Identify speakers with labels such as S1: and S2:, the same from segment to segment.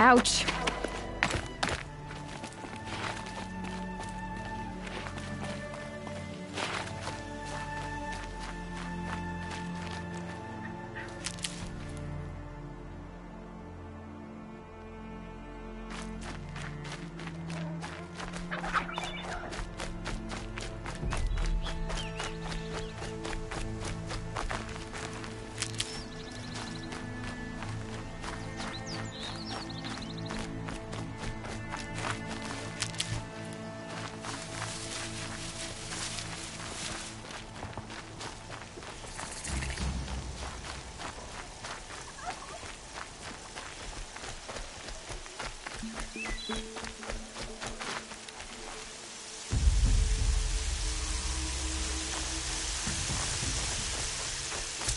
S1: Ouch.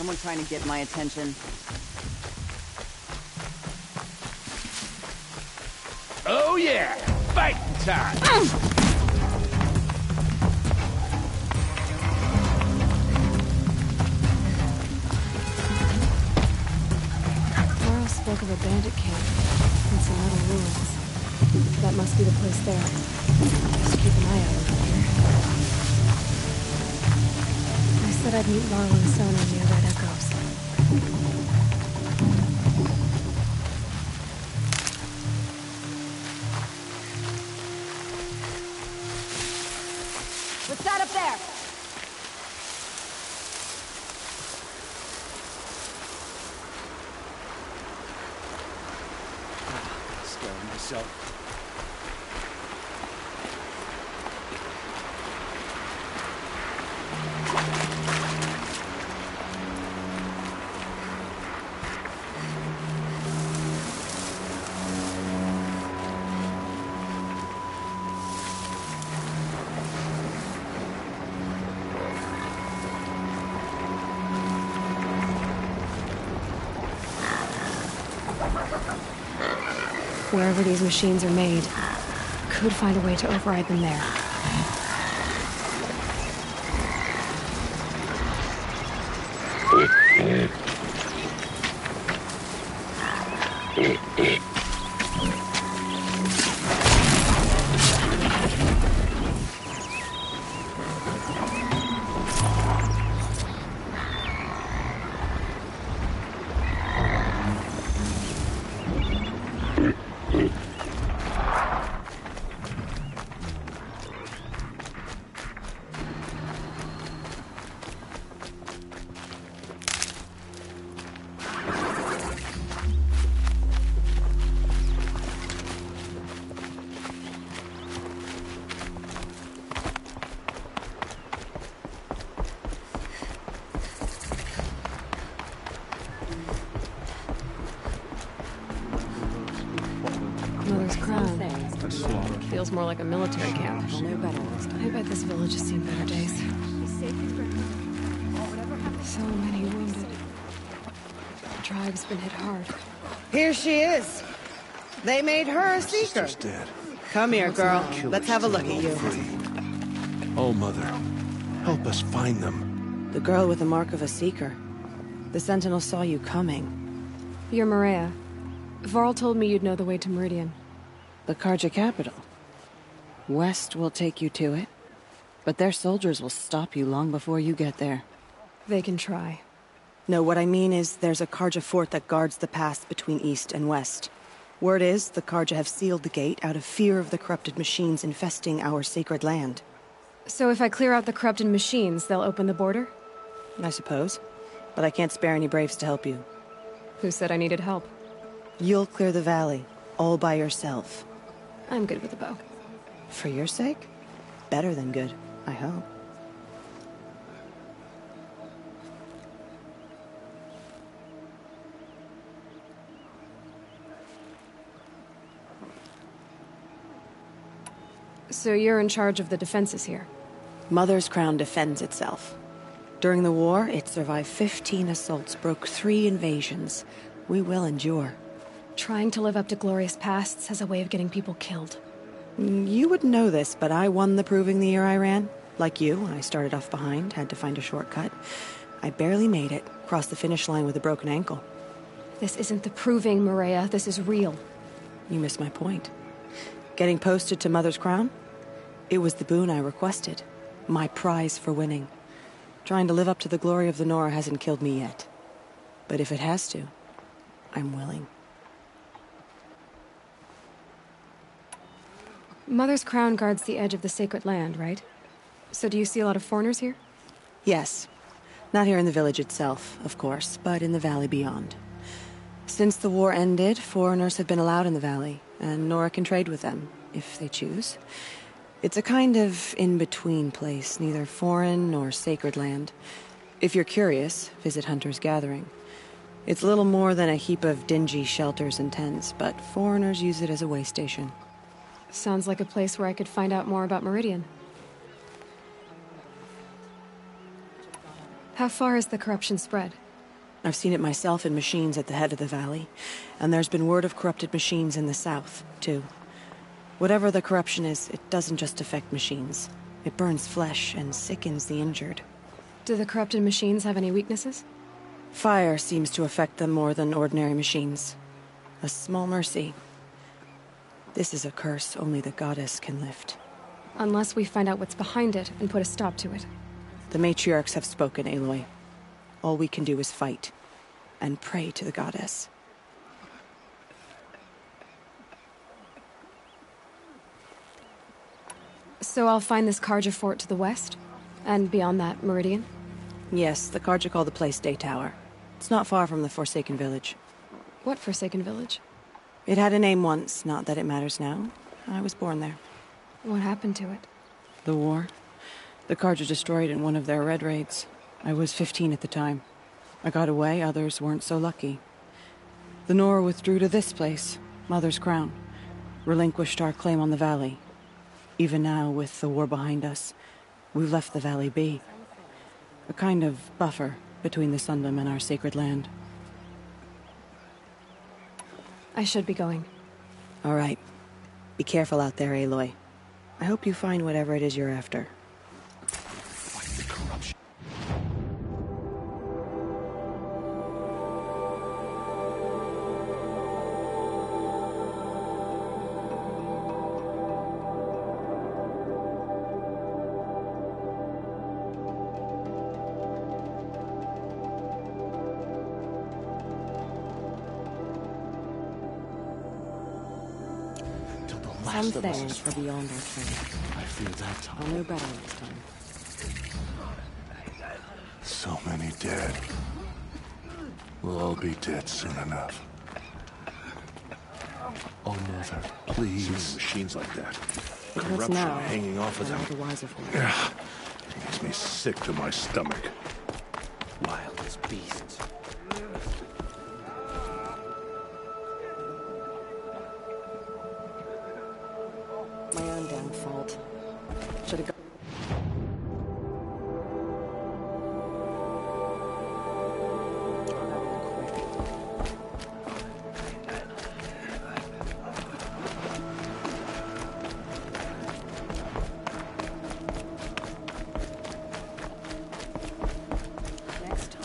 S2: Someone trying to get my attention.
S3: Oh yeah! Fighting time!
S1: Laurel spoke of a bandit camp and some metal ruins. That must be the place there. Just keep an eye out over here. I said I'd meet Laurel and Sona near Red Echoes.
S2: What's that up there?
S3: Scaring myself.
S1: Wherever these machines are made, could find a way to override them there. Mother's Crown. Feels more like a military camp.
S2: No better.
S1: I bet this village has seen better days. So many wounded. The tribe's been hit hard.
S4: Here she is. They made her a seeker.
S5: Sister's dead.
S4: Come here, girl. Let's have a look at you.
S5: Oh, Mother, help us find them.
S4: The girl with the mark of a seeker. The Sentinel saw you coming.
S1: You're Maria. Varl told me you'd know the way to Meridian.
S4: The Carja capital. West will take you to it, but their soldiers will stop you long before you get there.
S1: They can try.
S4: No, what I mean is there's a Carja fort that guards the pass between East and West. Word is the Carja have sealed the gate out of fear of the corrupted machines infesting our sacred land.
S1: So if I clear out the corrupted machines, they'll open the border?
S4: I suppose. But I can't spare any braves to help you.
S1: Who said I needed help?
S4: You'll clear the valley, all by yourself.
S1: I'm good with a bow.
S4: For your sake? Better than good, I hope.
S1: So you're in charge of the defenses here?
S4: Mother's Crown defends itself. During the war, it survived 15 assaults, broke 3 invasions. We will endure.
S1: Trying to live up to glorious pasts has a way of getting people killed.
S4: You would know this, but I won the proving the year I ran. Like you, I started off behind, had to find a shortcut. I barely made it, crossed the finish line with a broken ankle.
S1: This isn't the proving, Maria. This is real.
S4: You missed my point. Getting posted to Mother's Crown? It was the boon I requested. My prize for winning. Trying to live up to the glory of the Nora hasn't killed me yet. But if it has to, I'm willing.
S1: Mother's Crown guards the edge of the sacred land, right? So do you see a lot of foreigners here?
S4: Yes. Not here in the village itself, of course, but in the valley beyond. Since the war ended, foreigners have been allowed in the valley, and Nora can trade with them, if they choose. It's a kind of in-between place, neither foreign nor sacred land. If you're curious, visit Hunter's Gathering. It's little more than a heap of dingy shelters and tents, but foreigners use it as a way station.
S1: Sounds like a place where I could find out more about Meridian. How far has the corruption spread?
S4: I've seen it myself in machines at the head of the valley, and there's been word of corrupted machines in the south, too. Whatever the corruption is, it doesn't just affect machines. It burns flesh and sickens the injured.
S1: Do the corrupted machines have any weaknesses?
S4: Fire seems to affect them more than ordinary machines. A small mercy. This is a curse only the goddess can lift.
S1: Unless we find out what's behind it and put a stop to it.
S4: The matriarchs have spoken, Aloy. All we can do is fight, and pray to the goddess.
S1: So I'll find this Carja fort to the west? And beyond that, Meridian?
S4: Yes, the Carja call the place Day Tower. It's not far from the Forsaken Village.
S1: What Forsaken Village?
S4: It had a name once, not that it matters now. I was born there.
S1: What happened to it?
S4: The war. The Carja destroyed in one of their red raids. I was 15 at the time. I got away, others weren't so lucky. The Nora withdrew to this place, Mother's Crown. Relinquished our claim on the valley. Even now, with the war behind us, we've left the valley be. A kind of buffer between the Sundom and our sacred land.
S1: I should be going.
S4: All right. Be careful out there, Aloy. I hope you find whatever it is you're after. Some things are beyond our strength.
S5: I fear that
S4: I'll
S5: time.
S4: know better next time.
S5: So many dead. We'll all be dead soon enough. Oh, Mother, please. Seeing machines like that.
S4: It hurts
S5: Corruption
S4: now,
S5: hanging off of
S4: but
S5: them.
S4: all the wiser for it.
S5: It makes me sick to my stomach.
S3: Wild as beasts.
S4: My own damn fault. Should have gone. Next time,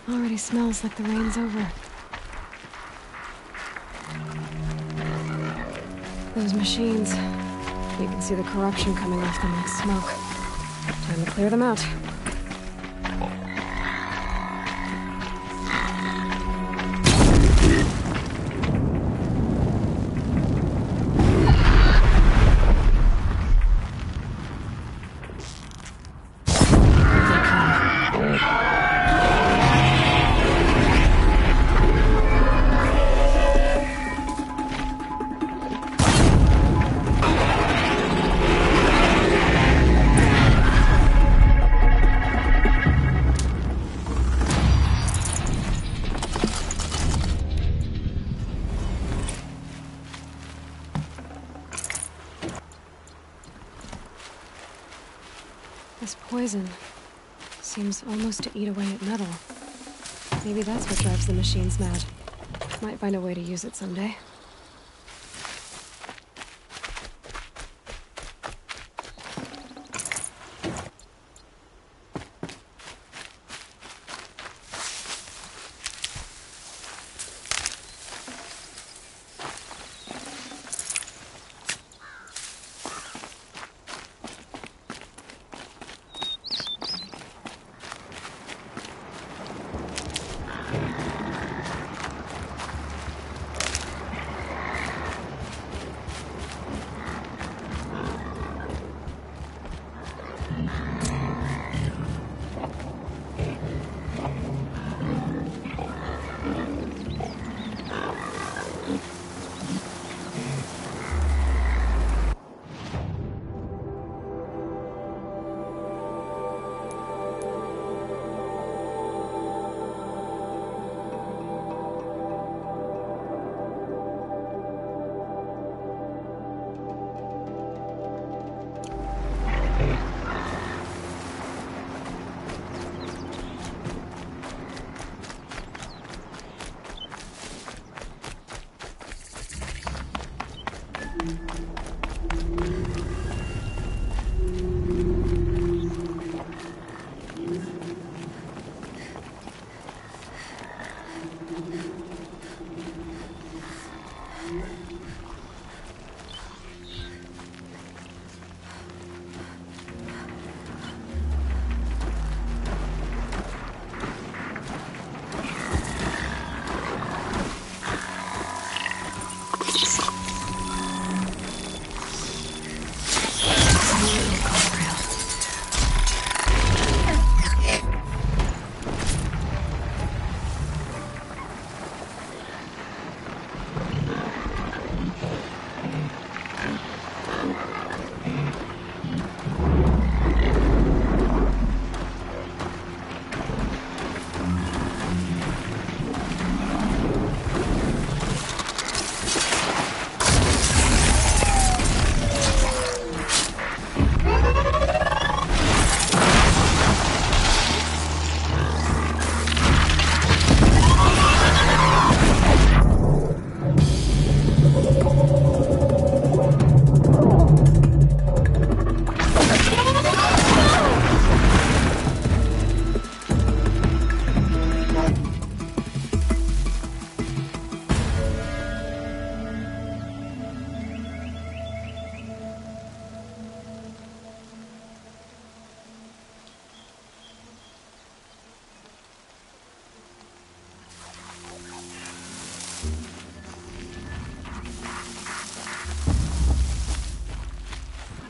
S1: Already smells like the rain's over. Those machines. You can see the corruption coming off them like smoke. Time to clear them out. This poison seems almost to eat away at metal. Maybe that's what drives the machines mad. Might find a way to use it someday.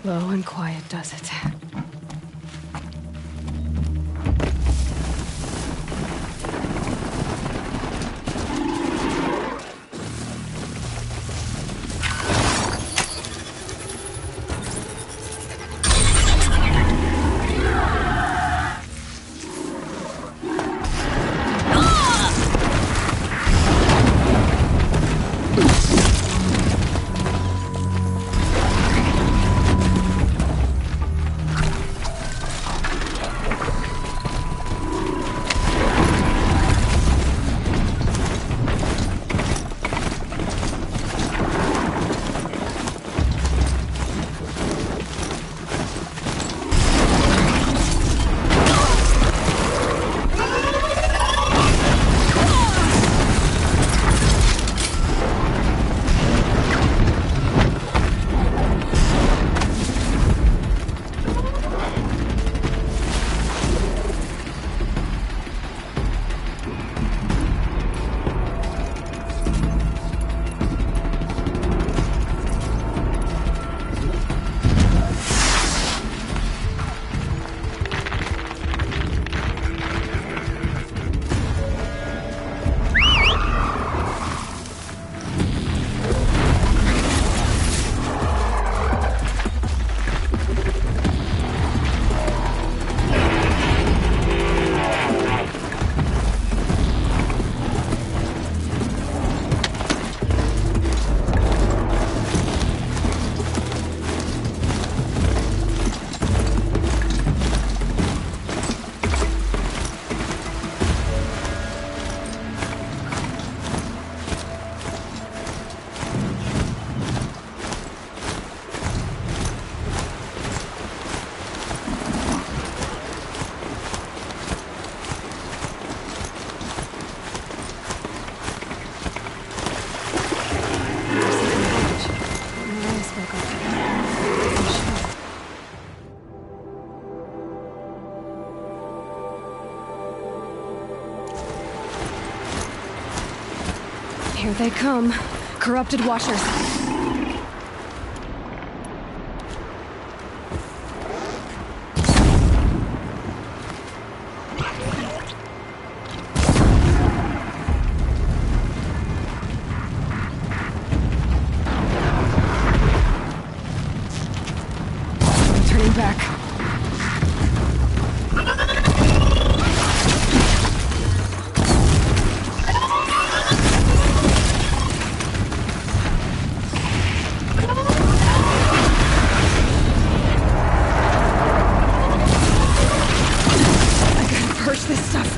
S1: Low and quiet does it. Here they come. Corrupted washers. I'm turning back. Purge this stuff.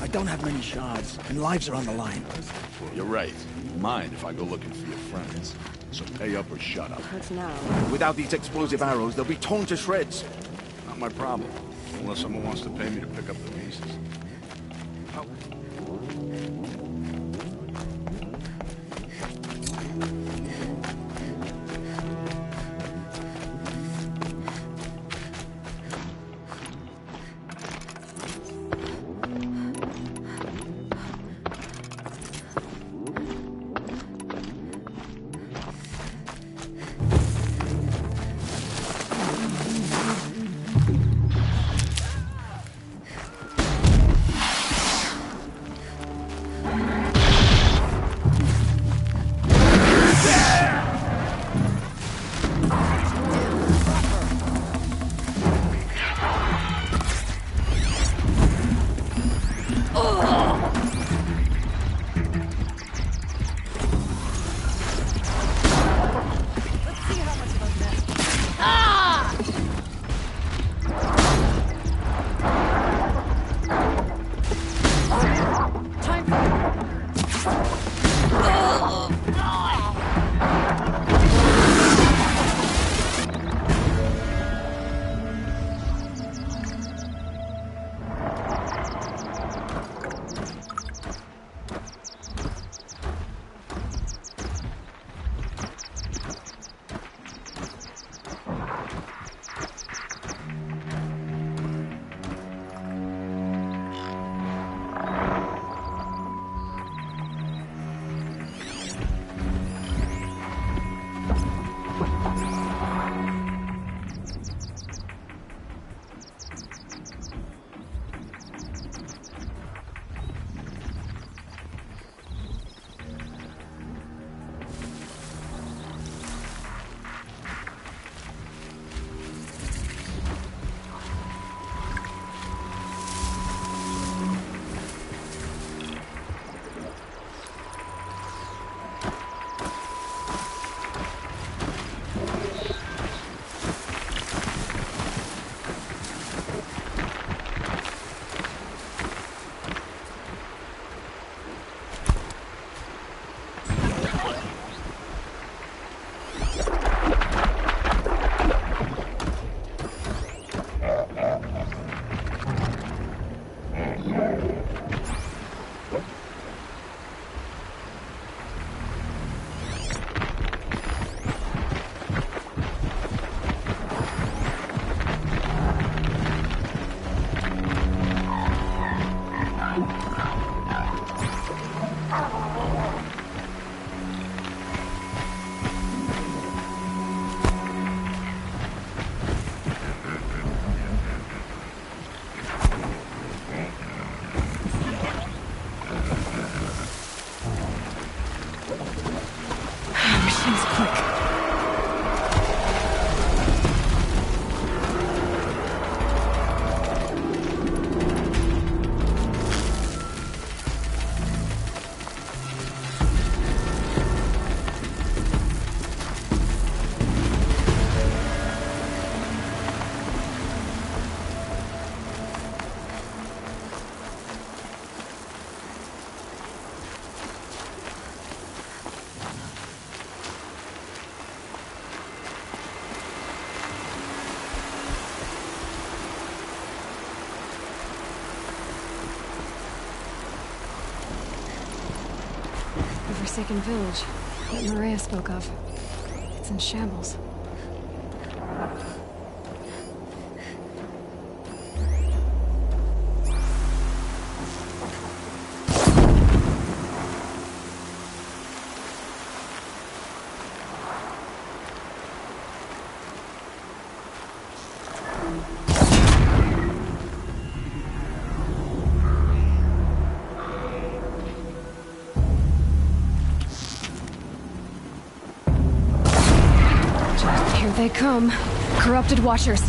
S3: I don't have many shards, and lives are on the line.
S5: You're right. Mind if I go looking for your friends. So pay up or shut up.
S4: Hurts now.
S3: Without these explosive arrows, they'll be torn to shreds.
S5: Not my problem. Unless someone wants to pay me to pick up the pieces.
S1: forsaken village that Maria spoke of. It's in shambles. Here they come. Corrupted Watchers.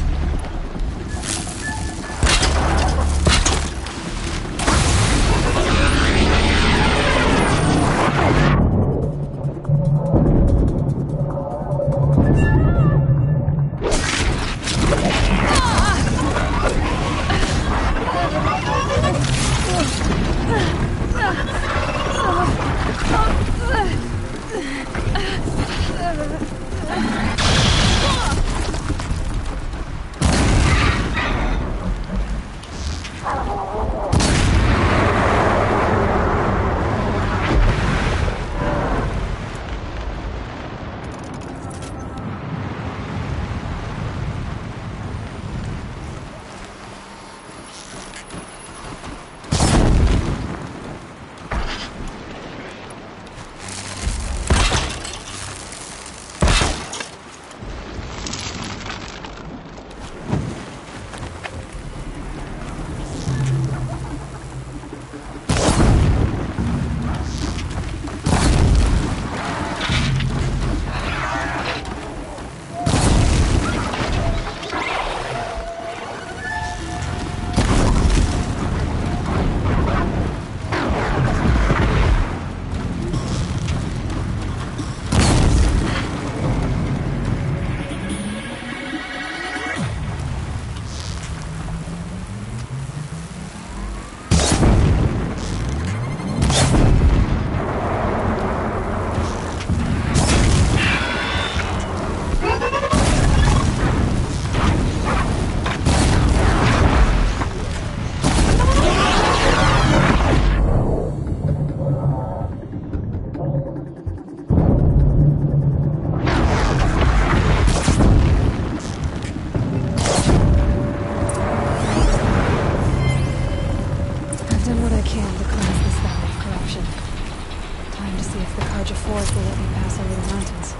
S1: Forest will let me pass over the mountains.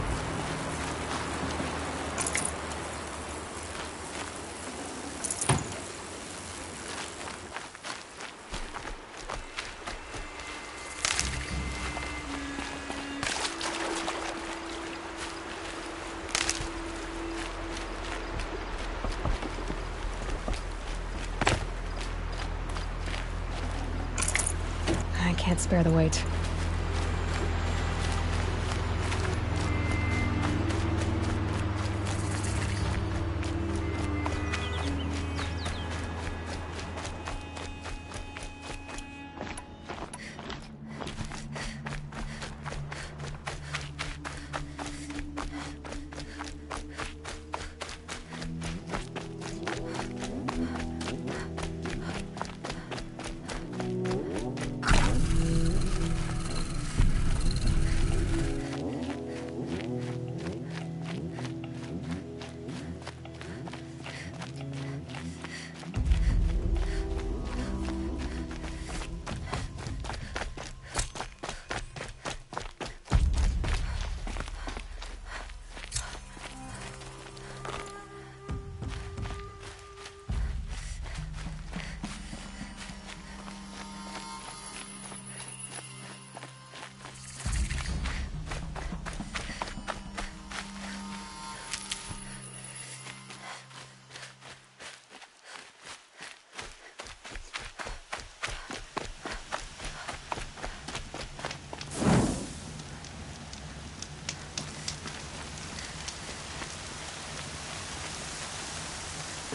S1: I can't spare the weight.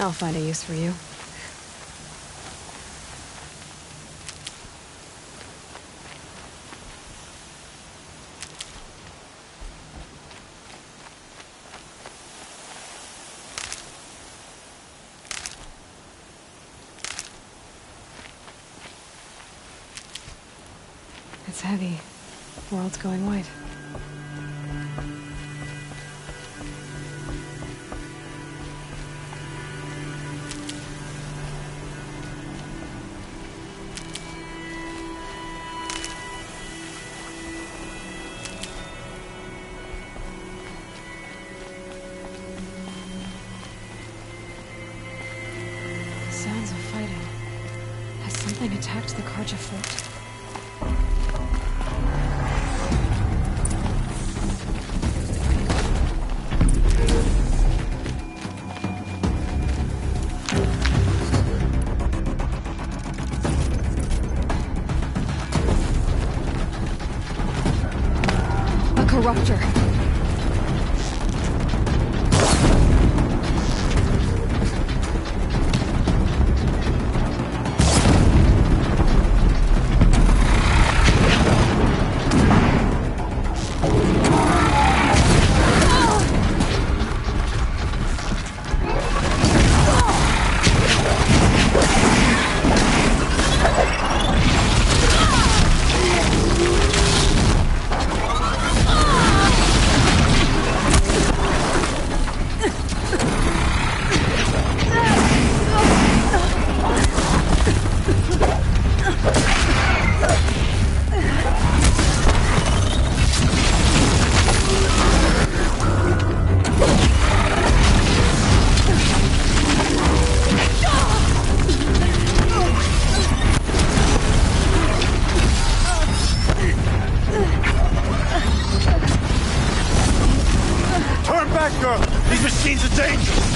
S1: I'll find a use for you. It's heavy. World's going white. Sounds of fighting. Has something attacked the Karja fort? Corruptor.
S5: These machines are dangerous!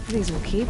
S1: These will keep.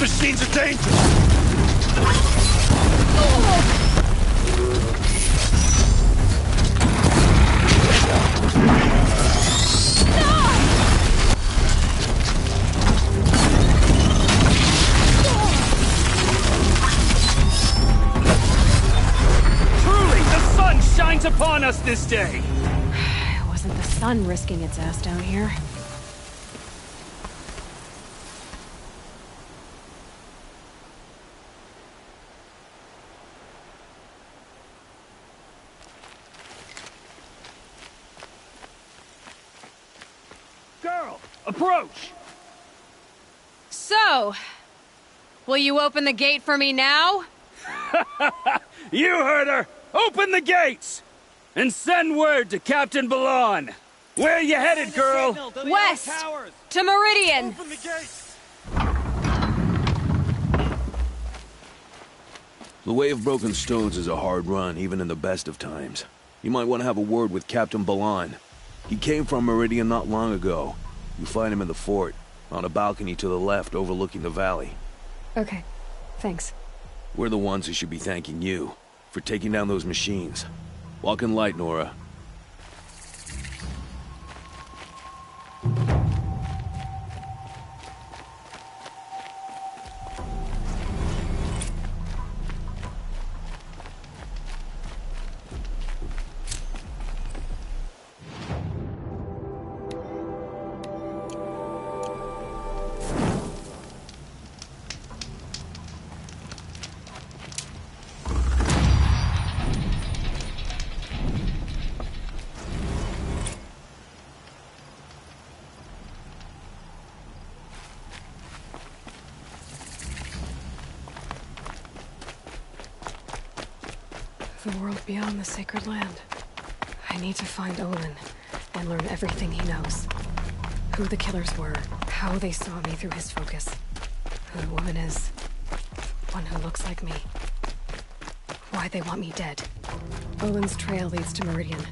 S5: machines are dangerous!
S6: Truly, the sun shines upon us this day!
S1: It wasn't the sun risking its ass down here.
S6: Girl, approach!
S1: So, will you open the gate for me now?
S6: You heard her! Open the gates! And send word to Captain Balan! Where you headed, girl?
S1: West! To Meridian!
S5: Open the gates!
S7: The Way of Broken Stones is a hard run, even in the best of times. You might want to have a word with Captain Balan. He came from Meridian not long ago. You find him in the fort, on a balcony to the left overlooking the valley.
S1: Okay, thanks.
S7: We're the ones who should be thanking you for taking down those machines. Walk in light, Nora.
S1: The world beyond the sacred land. I need to find Olin and learn everything he knows. Who the killers were, how they saw me through his focus, who the woman is, one who looks like me, why they want me dead. Olin's trail leads to Meridian.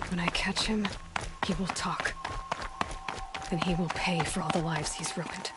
S1: When I catch him, he will talk. Then he will pay for all the lives he's ruined.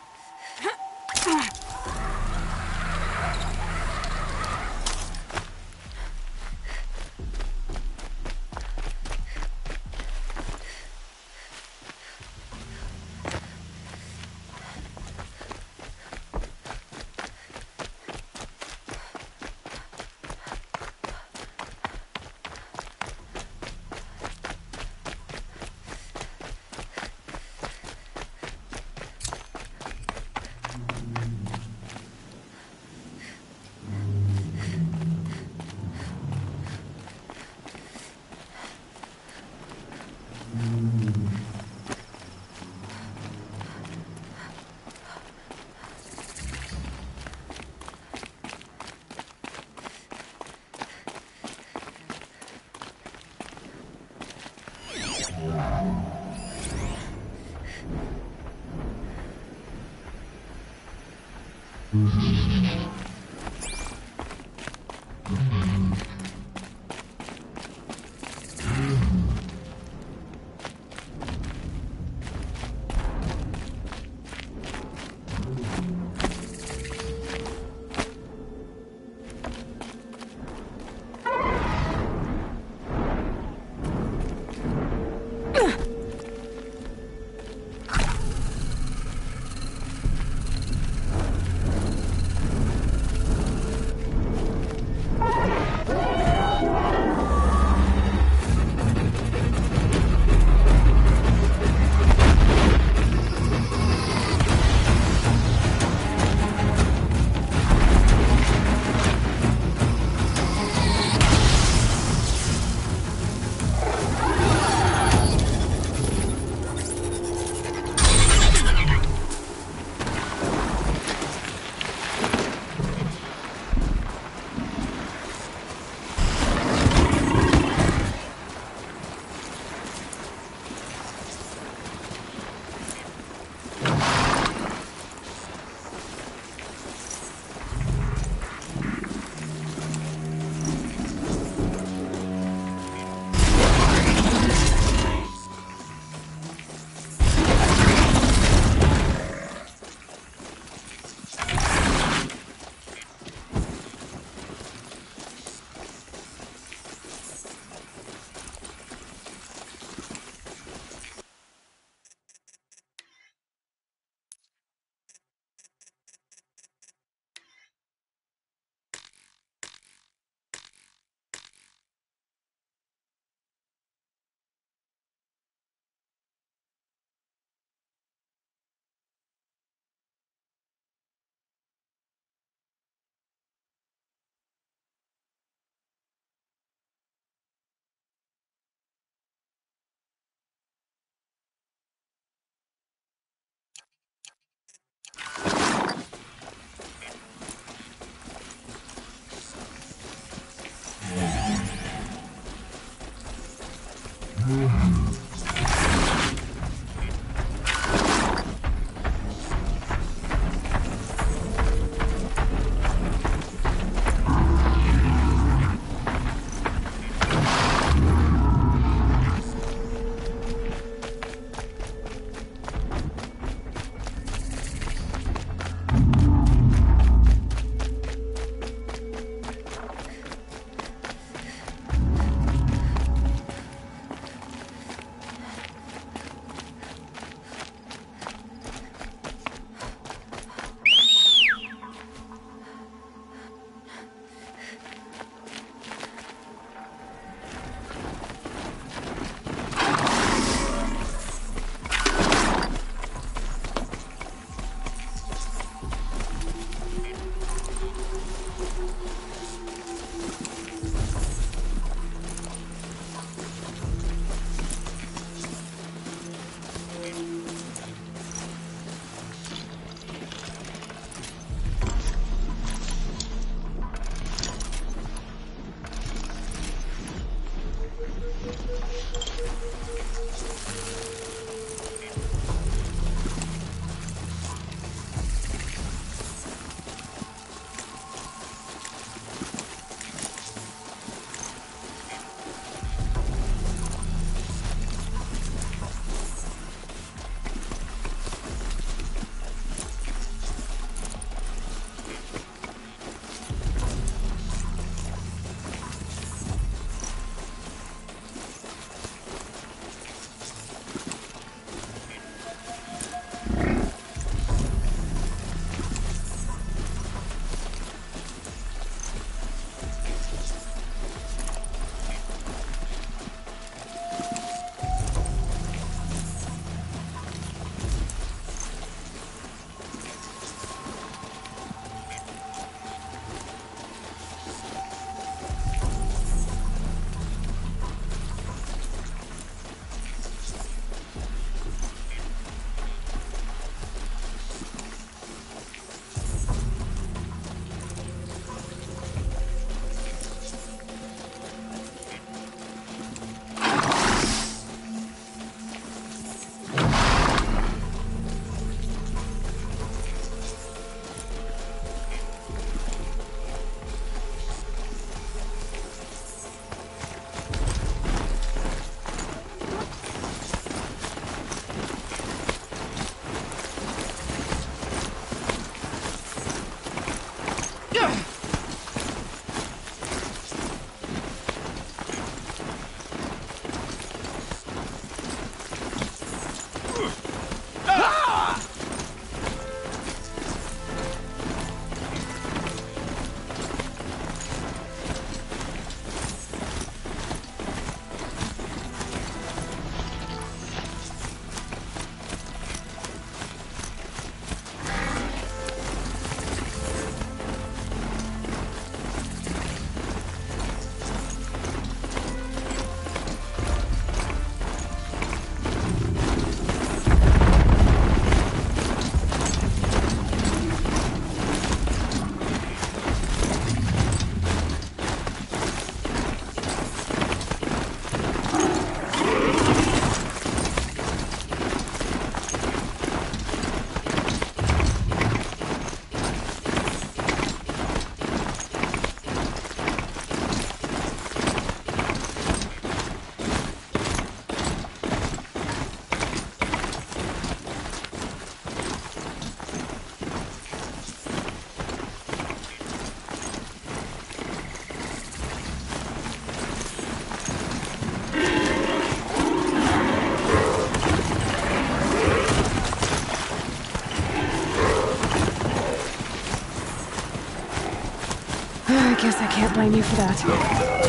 S1: I guess I can't blame you for that.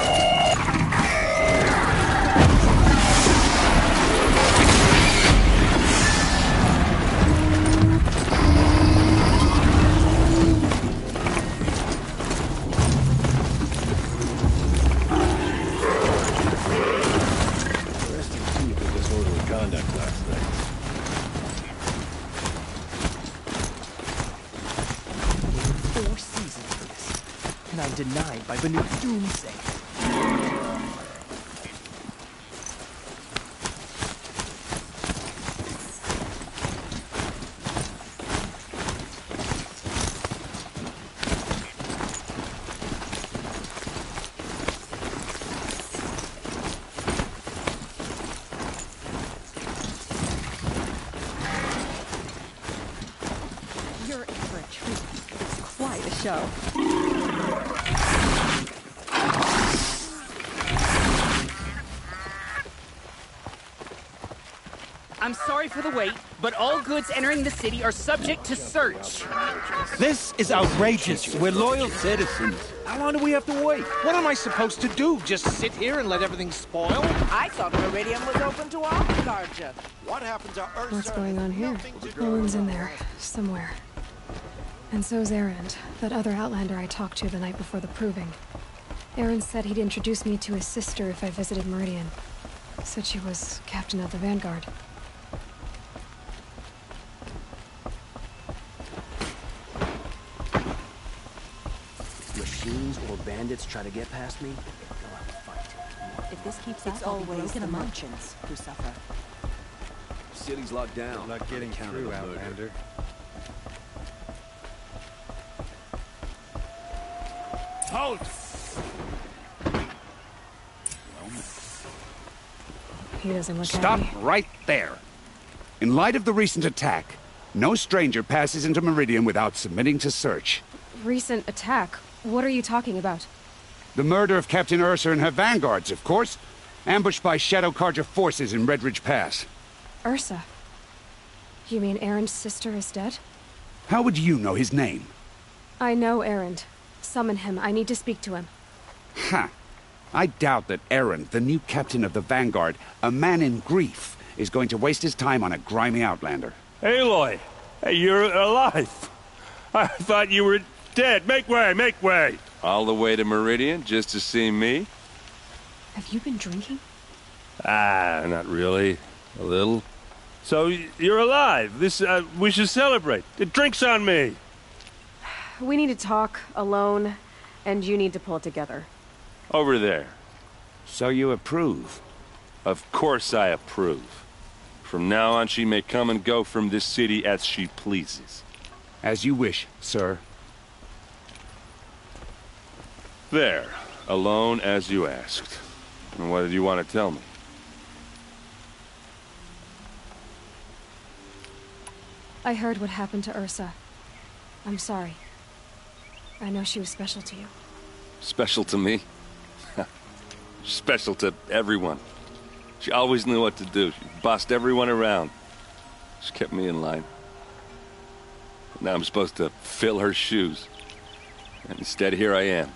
S3: Denied by Banuk Doomsay.
S2: show.
S6: I'm sorry for the wait, but all goods entering the city are subject to search.
S8: This is outrageous. We're loyal citizens. How long do we have to wait? What am I supposed to do? Just sit here and let everything spoil?
S9: I thought Meridian was open to all Guardia.
S5: What happened to Ursa?
S1: What's going on here? Owen's in there, somewhere. And so's Erend, that other Outlander I talked to the night before the proving. Erend said he'd introduce me to his sister if I visited Meridian. Said she was captain of the Vanguard.
S3: Machines or bandits try to get past me, they'll have a fight.
S2: If this keeps up, I'll be broken among merchants who suffer.
S7: City's locked down.
S10: Not getting through, Outlander.
S6: Halt!
S1: He doesn't look
S11: Stop
S1: happy.
S11: right there. In light of the recent attack, no stranger passes into Meridian without submitting to search.
S1: Recent attack? What are you talking about?
S11: The murder of Captain Ursa and her vanguards, of course. Ambushed by Shadow Carja forces in Redridge Pass.
S1: Ursa? You mean Erend's sister is dead?
S11: How would you know his name?
S1: I know Erend. Summon him. I need to speak to him.
S11: Ha! I doubt that Erend, the new captain of the Vanguard, a man in grief, is going to waste his time on a grimy outlander.
S10: Aloy! Hey, you're alive! I thought you were dead. Make way, make way!
S12: All the way to Meridian just to see me?
S1: Have you been drinking?
S10: Ah, not really. A little. So, you're alive. This, we should celebrate. The drink's on me!
S1: We need to talk, alone, and you need to pull it together.
S12: Over there.
S11: So you approve?
S12: Of course I approve. From now on, she may come and go from this city as she pleases.
S11: As you wish, sir.
S12: There. Alone as you asked. And what did you want to tell me?
S1: I heard what happened to Ursa. I'm sorry. I know she was special to you.
S12: Special to me? Special to everyone. She always knew what to do. She bossed everyone around. She kept me in line. Now I'm supposed to fill her shoes. And instead, here I am,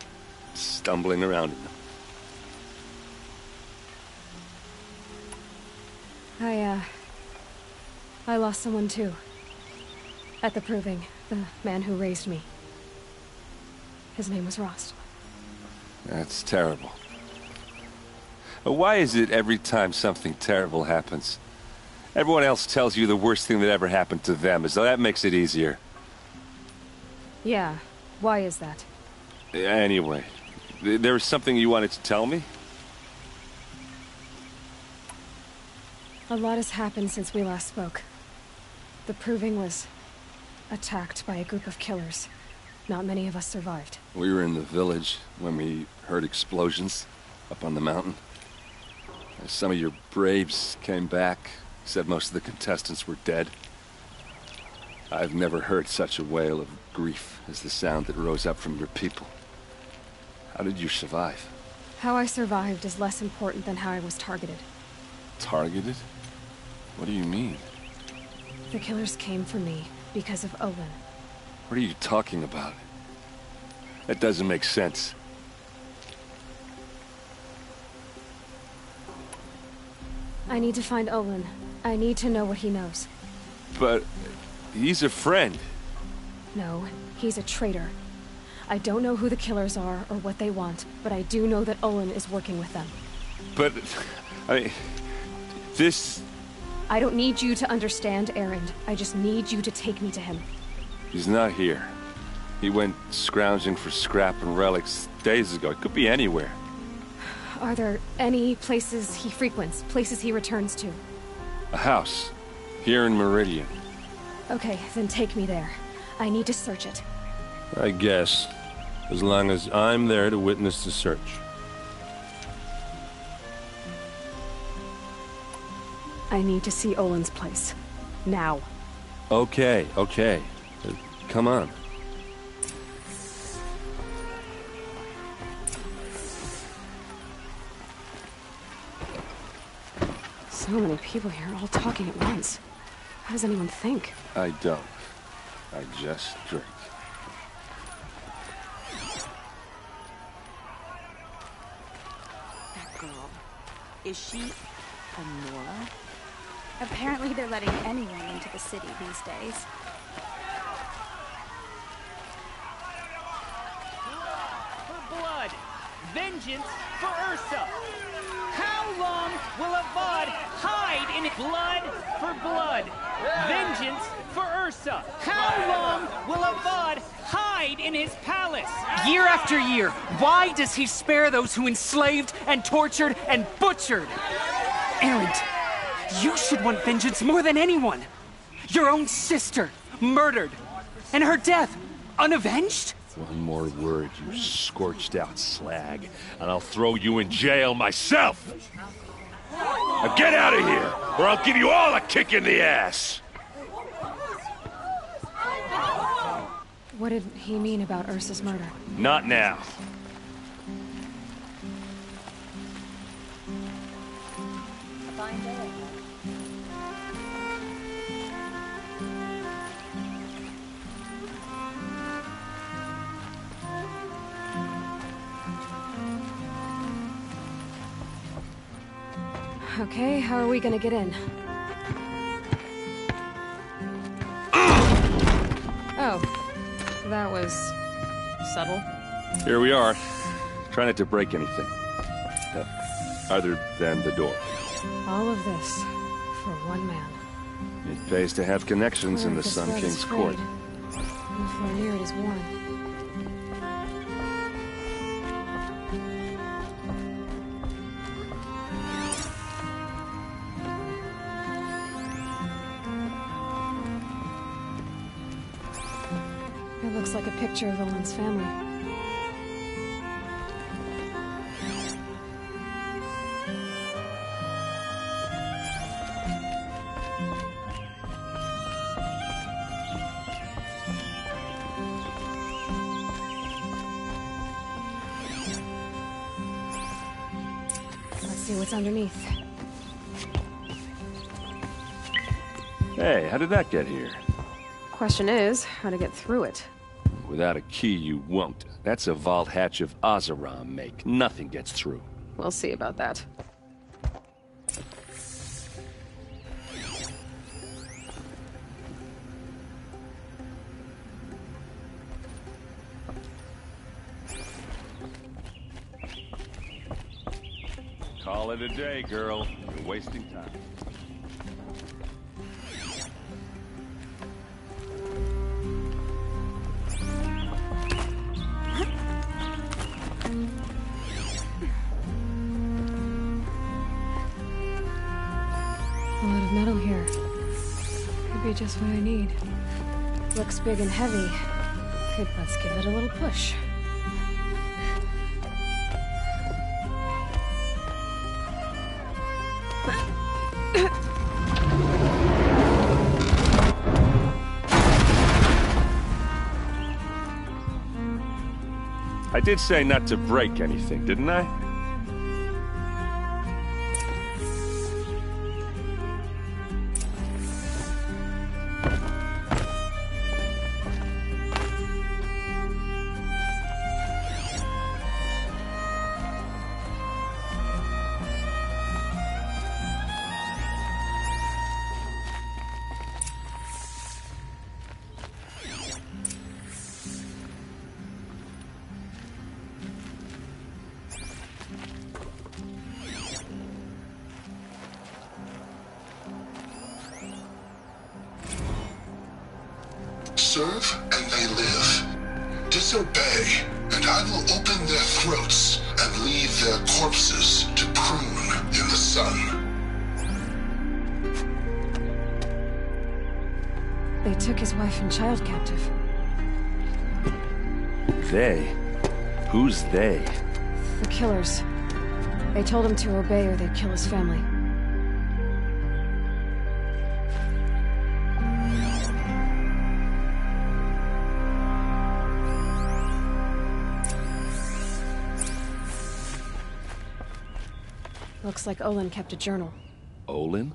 S12: stumbling around in them.
S1: I lost someone too. At the proving, the man who raised me. His name was Rost.
S12: That's terrible. Why is it every time something terrible happens, everyone else tells you the worst thing that ever happened to them, as though that makes it easier?
S1: Yeah, why is that?
S12: Anyway, there was something you wanted to tell me?
S1: A lot has happened since we last spoke. The proving was attacked by a group of killers. Not many of us survived.
S12: We were in the village when we heard explosions up on the mountain. Some of your braves came back, said most of the contestants were dead. I've never heard such a wail of grief as the sound that rose up from your people. How did you survive?
S1: How I survived is less important than how I was targeted.
S12: Targeted? What do you mean?
S1: The killers came for me because of Olin.
S12: What are you talking about? That doesn't make sense.
S1: I need to find Olin. I need to know what he knows.
S12: But he's a friend.
S1: No, he's a traitor. I don't know who the killers are or what they want, but I do know that Olin is working with them.
S12: But, this...
S1: I don't need you to understand, Erend. I just need you to take me to him.
S12: He's not here. He went scrounging for scrap and relics days ago. It could be anywhere.
S1: Are there any places he frequents, places he returns to?
S12: A house. Here in Meridian.
S1: Okay, then take me there. I need to search it.
S10: I guess. As long as I'm there to witness the search.
S1: I need to see Olin's place. Now.
S10: Okay, okay. Come on.
S1: So many people here, all talking at once. How does anyone think?
S12: I don't. I just drink.
S2: That girl. Is she a Nora?
S13: Apparently they're letting anyone into the city these days.
S14: For blood! Vengeance for Ursa! How long will Avad hide in blood for blood? Vengeance for Ursa! How long will Avad hide in his palace? Year after year, why does he spare those who enslaved and tortured and butchered? Erend, you should want vengeance more than anyone. Your own sister, murdered, and her death, unavenged?
S12: One more word, you scorched out slag, and I'll throw you in jail myself! Now get out of here, or I'll give you all a kick in the ass!
S1: What did he mean about Ursa's murder?
S12: Not now.
S1: Okay, how are we gonna get in? Oh, that was subtle.
S12: Here we are. Try not to break anything. Other than the door.
S1: All of this for one man.
S12: It pays to have connections in the Sun King's court.
S1: How far near it is worn. It looks like a picture of Olin's family. Let's see what's underneath.
S12: Hey, how did that get here?
S1: Question is, how to get through it.
S12: Without a key, you won't. That's a vault hatch of Oseram make. Nothing gets through.
S1: We'll see about that.
S12: Call it a day, girl. You're wasting time.
S1: A lot of metal here. Could be just what I need. Looks big and heavy. Let's give it a little push.
S12: I did say not to break anything, didn't I?
S5: Serve and they live. Disobey, and I will open their throats and leave their corpses to prune in the sun.
S1: They took his wife and child captive.
S12: They? Who's they?
S1: The killers. They told him to obey or they'd kill his family. Looks like Olin kept a journal.
S12: Olin?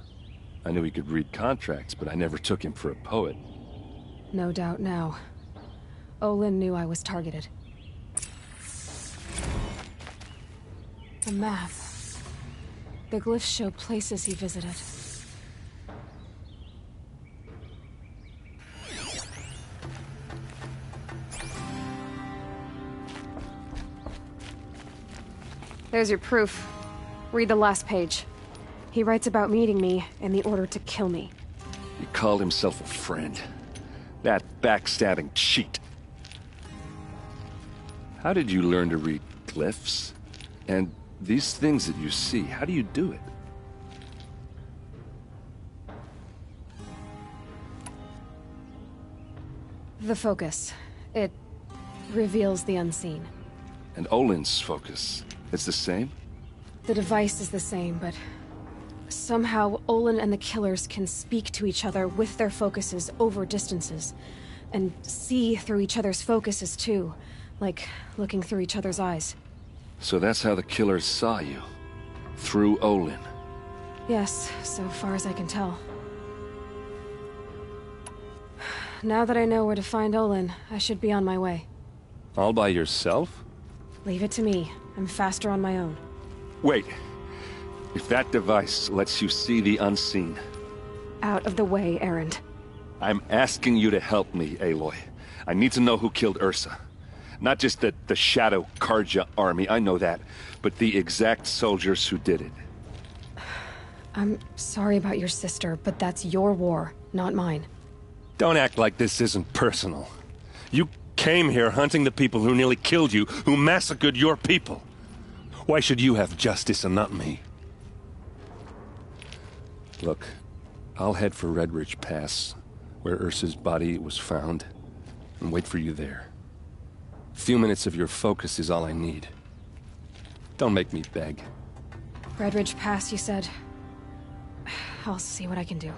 S12: I knew he could read contracts, but I never took him for a poet.
S1: No doubt now. Olin knew I was targeted. A map. The glyphs show places he visited. There's your proof. Read the last page. He writes about meeting me and the order to kill me.
S12: He called himself a friend. That backstabbing cheat. How did you learn to read glyphs? And these things that you see, how do you do it?
S1: The focus. It reveals the unseen.
S12: And Olin's focus, it's the same?
S1: The device is the same, but somehow Olin and the killers can speak to each other with their focuses over distances. And see through each other's focuses too, like looking through each other's eyes.
S12: So that's how the killers saw you? Through Olin?
S1: Yes, so far as I can tell. Now that I know where to find Olin, I should be on my way.
S12: All by yourself?
S1: Leave it to me. I'm faster on my own.
S12: Wait. If that device lets you see the unseen...
S1: Out of the way, Erend.
S12: I'm asking you to help me, Aloy. I need to know who killed Ursa. Not just the Shadow Karja army, I know that, but the exact soldiers who did it.
S1: I'm sorry about your sister, but that's your war, not mine.
S10: Don't act like this isn't personal. You came here hunting the people who nearly killed you, who massacred your people. Why should you have justice and not me?
S12: Look, I'll head for Redridge Pass, where Ursa's body was found, and wait for you there. A few minutes of your focus is all I need. Don't make me beg.
S1: Redridge Pass, you said? I'll see what I can do.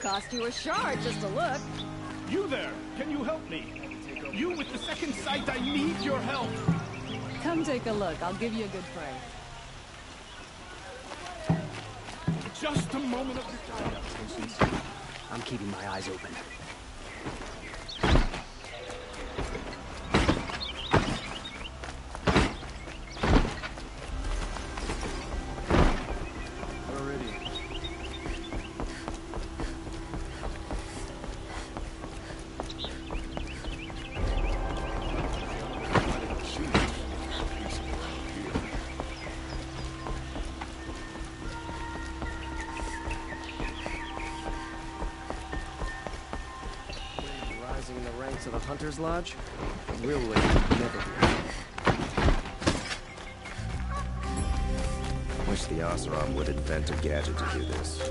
S15: cost you a shard just to look.
S16: You there! Can you help me? You with the second sight, I need your help!
S15: Come take a look. I'll give you a good price.
S16: Just a moment of your time.
S3: I'm keeping my eyes open.
S17: In the ranks of the Hunter's Lodge? Real way never be.
S18: Wish the Oseram would invent a gadget to do this.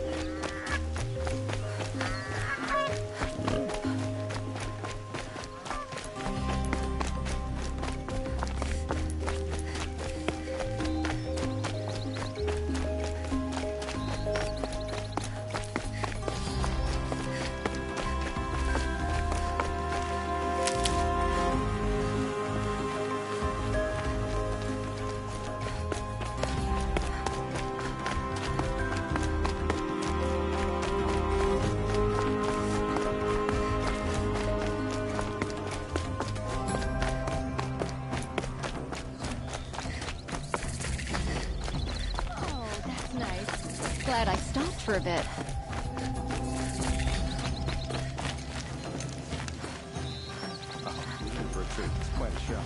S15: Glad I stopped for a bit.
S17: For a treat. It's quite a show.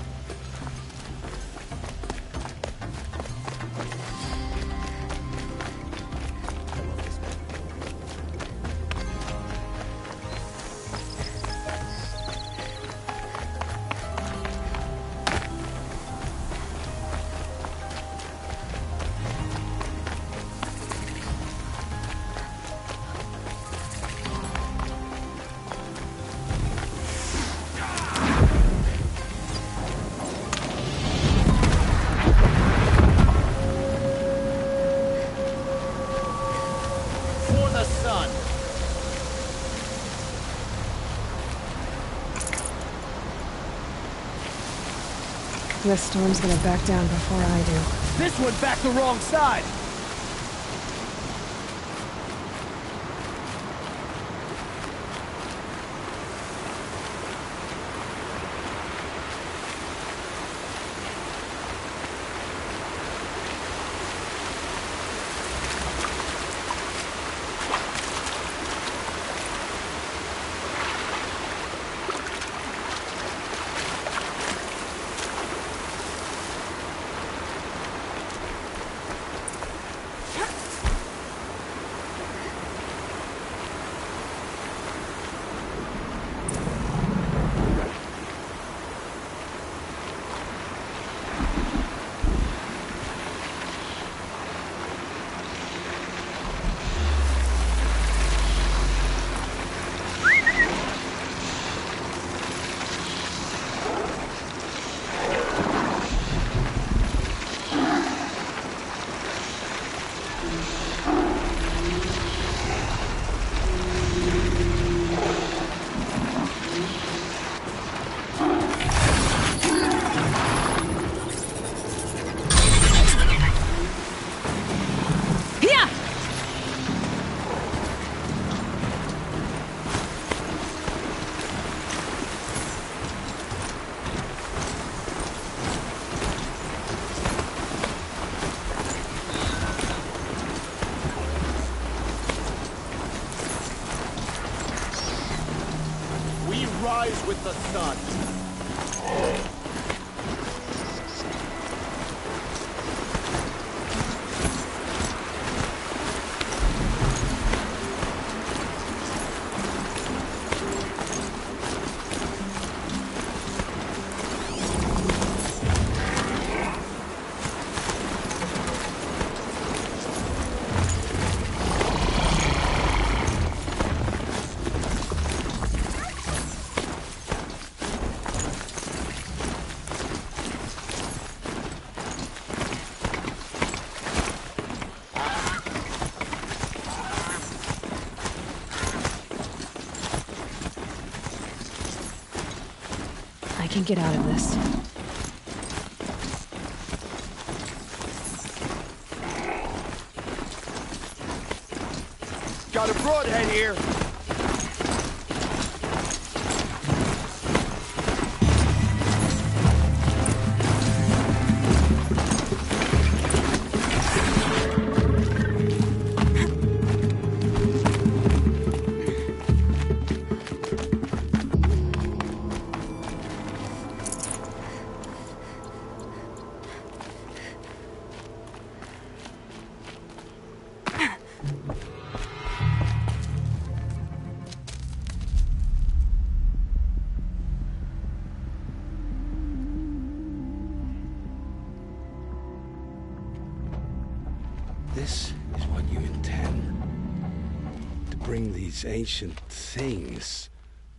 S1: The storm's gonna back down before I do.
S3: This one backed the wrong side!
S16: Rise with the sun.
S1: can get out of this.
S19: Got a broadhead here.
S20: This is what you intend. To bring these ancient things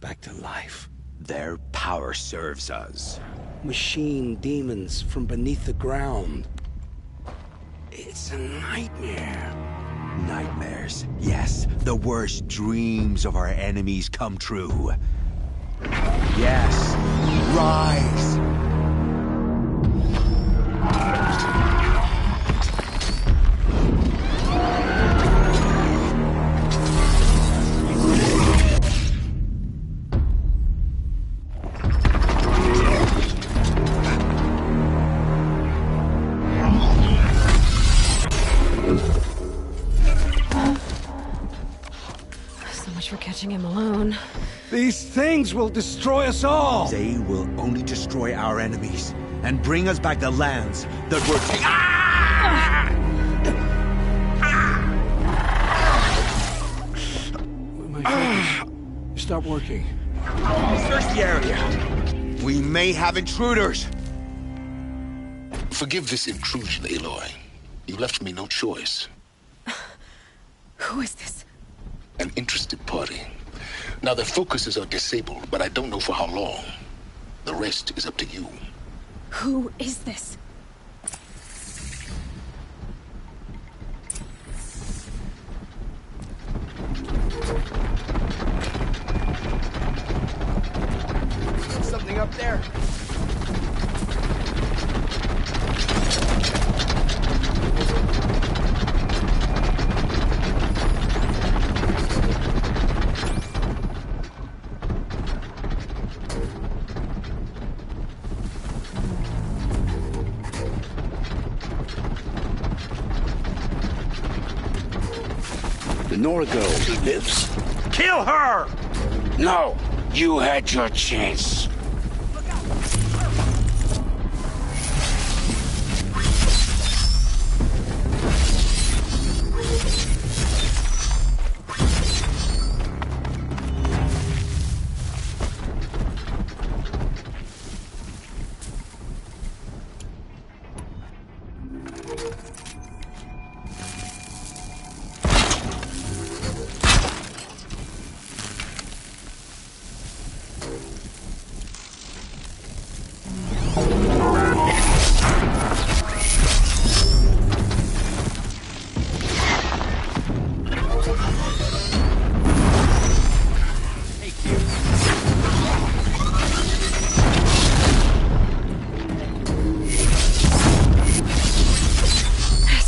S20: back to life.
S3: Their power serves us.
S20: Machine demons from beneath the ground. It's a nightmare.
S3: Nightmares. Yes, the worst dreams of our enemies come true. Yes, rise!
S1: For catching him alone.
S20: These things will destroy us all!
S3: They will only destroy our enemies and bring us back the lands that were taken. Ah!
S20: My focus. Stop working.
S3: Search the area. We may have intruders.
S5: Forgive this intrusion, Aloy. You left me no choice.
S1: Who is this?
S5: An interested party. Now, their focuses are disabled, but I don't know for how long. The rest is up to you.
S1: Who is this?
S19: Something up there.
S20: The Nora girl lives.
S19: Kill her!
S20: No, you had your chance.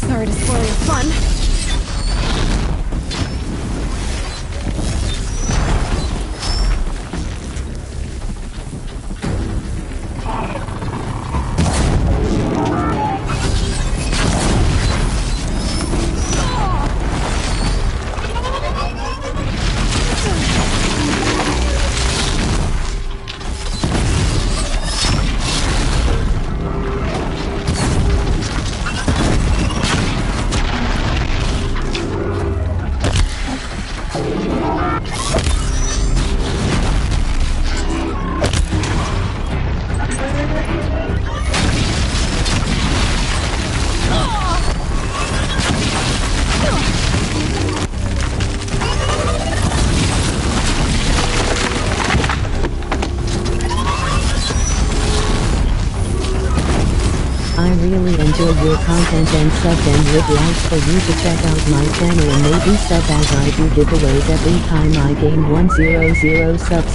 S1: Sorry to spoil your fun.
S21: I really enjoyed your content and subbed and would like for you to check out my channel and maybe sub as I do giveaways every time I gain 100 subs.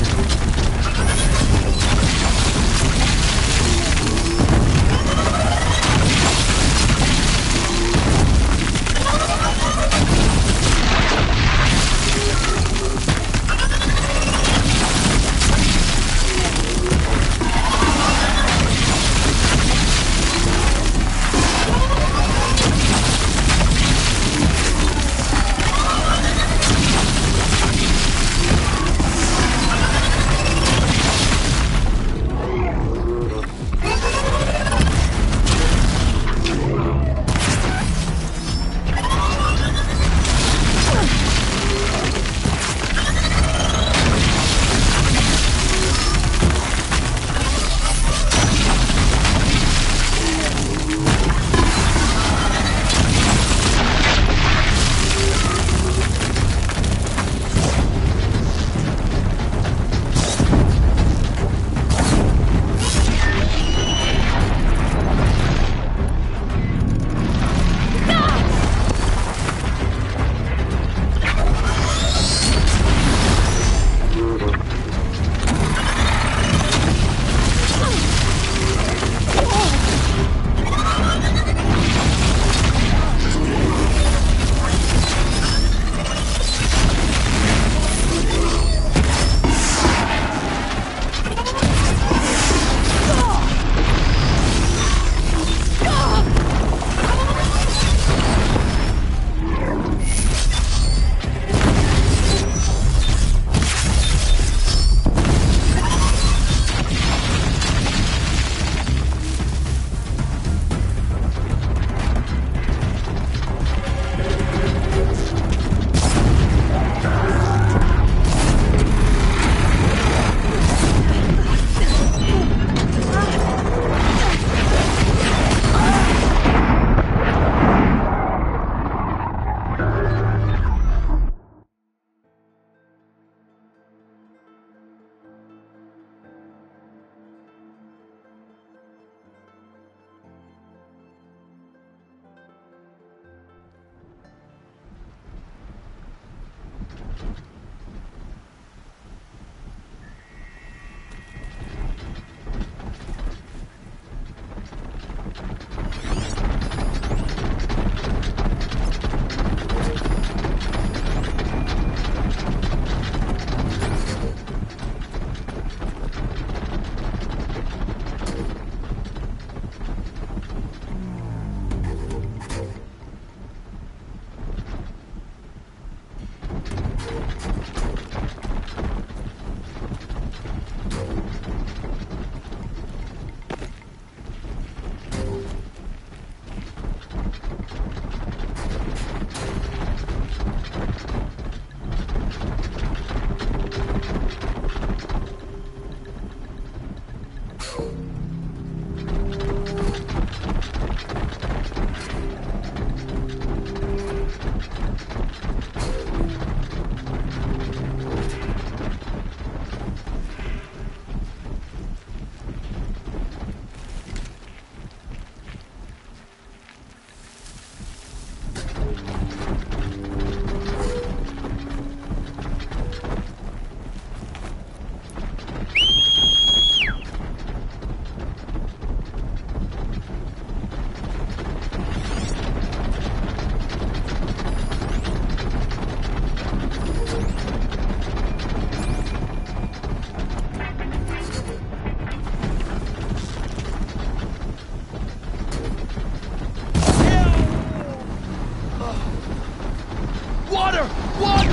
S19: Water! Water!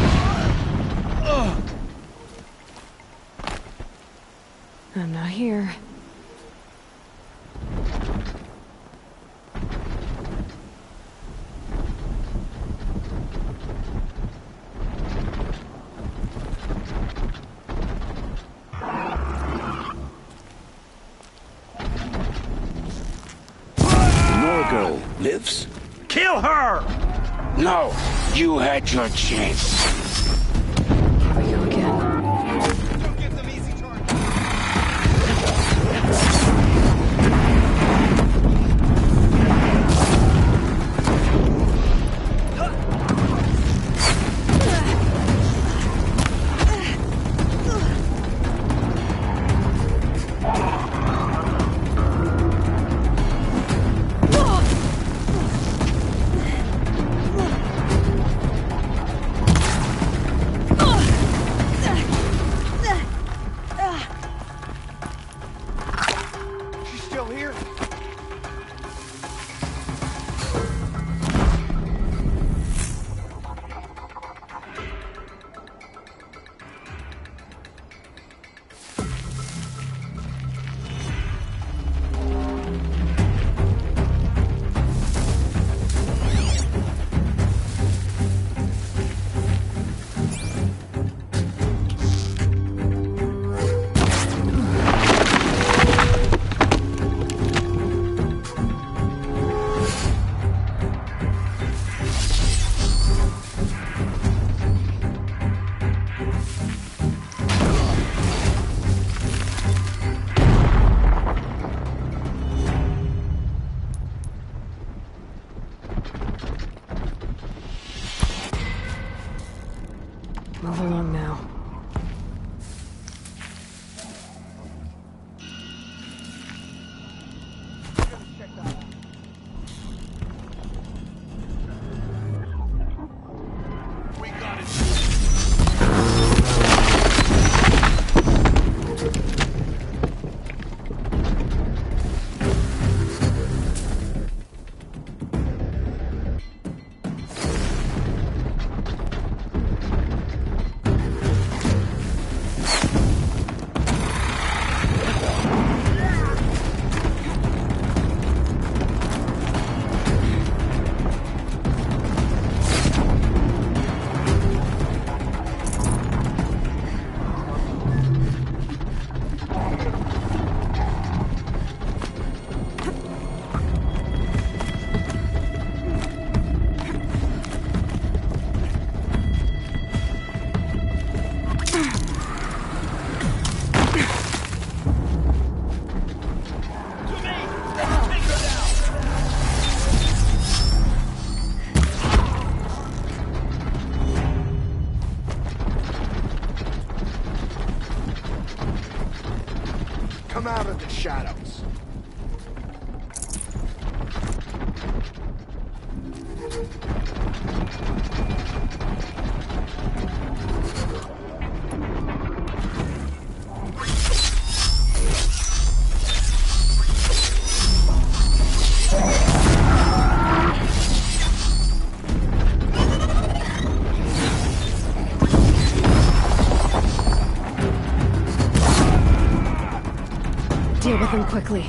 S1: I'm not here.
S20: Norgo lives?
S19: Kill her!
S20: No, you had your chance.
S1: Here we go again. Move along now.
S19: Come out of the shadows.
S1: Deal with them quickly.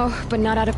S1: now, but not out of...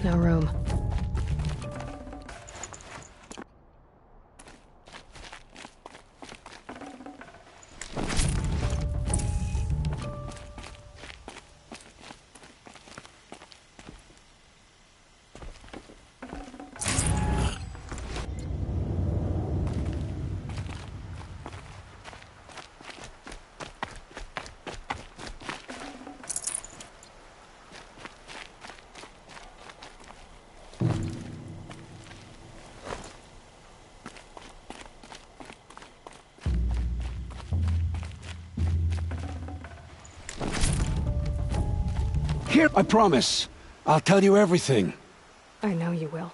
S1: No room.
S20: Here, I promise. I'll tell you everything.
S1: I know you will.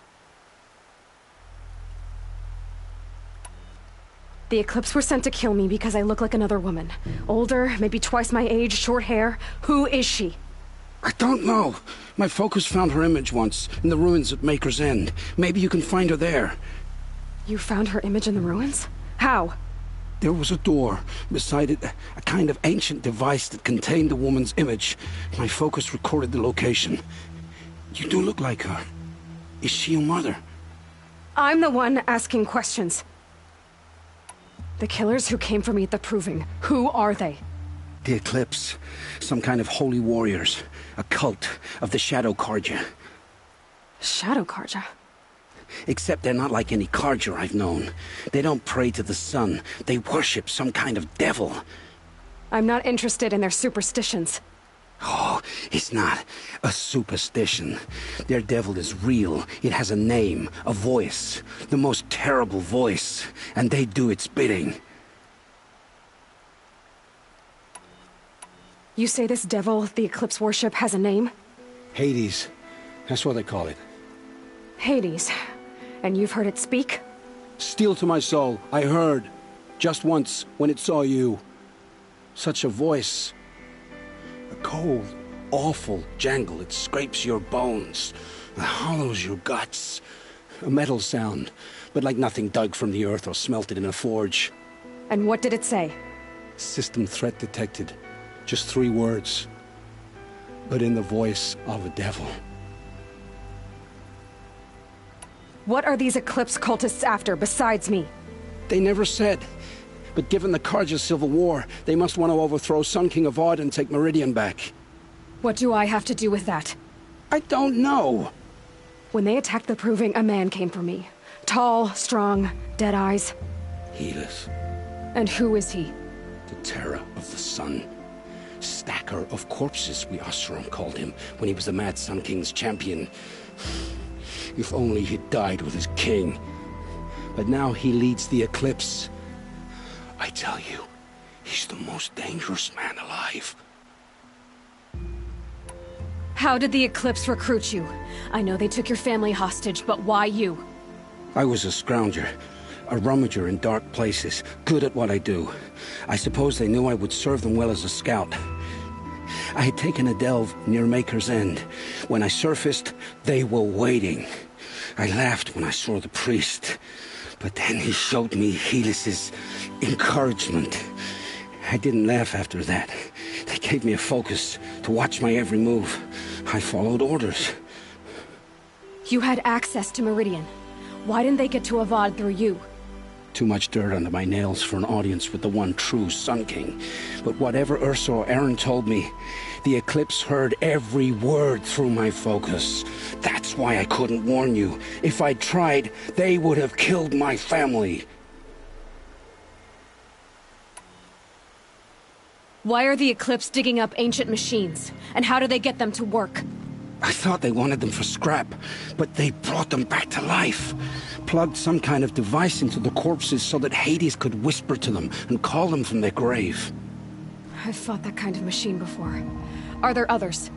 S1: The Eclipse were sent to kill me because I look like another woman. Older, maybe twice my age, short hair. Who is she?
S20: I don't know. My focus found her image once, in the ruins at Maker's End. Maybe you can find her there.
S1: You found her image in the ruins? How?
S20: There was a door. Beside it, a kind of ancient device that contained the woman's image. My focus recorded the location. You do look like her. Is she your mother?
S1: I'm the one asking questions. The killers who came for me at the Proving, who are they?
S4: The Eclipse. Some kind of holy warriors. A cult of the Shadow Carja.
S1: Shadow Carja?
S4: Except they're not like any Carja I've known. They don't pray to the sun. They worship some kind of devil.
S1: I'm not interested in their superstitions.
S4: Oh, it's not a superstition. Their devil is real. It has a name, a voice. The most terrible voice. And they do its bidding.
S1: You say this devil the Eclipse worship has a name?
S20: Hades. That's what they call it.
S1: Hades. And you've heard it speak?
S20: Steel to my soul. I heard. Just once, when it saw you. Such a voice. A cold, awful jangle. It scrapes your bones. It hollows your guts. A metal sound, but like nothing dug from the earth or smelted in a forge.
S1: And what did it say?
S20: System threat detected. Just 3 words. But in the voice of a devil.
S1: What are these Eclipse cultists after, besides me?
S20: They never said. But given the Carja civil war, they must want to overthrow Sun King Avad and take Meridian back.
S1: What do I have to do with that?
S20: I don't know.
S1: When they attacked the Proving, a man came for me. Tall, strong, dead eyes.
S20: Helis.
S1: And who is he?
S20: The terror of the sun. Stacker of corpses, we Oseram called him, when he was the Mad Sun King's champion. If only he'd died with his king. But now he leads the Eclipse. I tell you, he's the most dangerous man alive.
S1: How did the Eclipse recruit you? I know they took your family hostage, but why you?
S20: I was a scrounger. A rummager in dark places, good at what I do. I suppose they knew I would serve them well as a scout. I had taken a delve near Maker's End. When I surfaced, they were waiting. I laughed when I saw the priest, but then he showed me Helis's encouragement. I didn't laugh after that. They gave me a focus to watch my every move. I followed orders.
S1: You had access to Meridian. Why didn't they get to Avad through you?
S20: Too much dirt under my nails for an audience with the one true Sun King. But whatever Ursa or Eren told me, the Eclipse heard every word through my focus. That's why I couldn't warn you. If I'd tried, they would have killed my family.
S1: Why are the Eclipse digging up ancient machines? And how do they get them to work?
S20: I thought they wanted them for scrap, but they brought them back to life. Plugged some kind of device into the corpses so that Hades could whisper to them and call them from their grave.
S1: I've fought that kind of machine before. Are there others?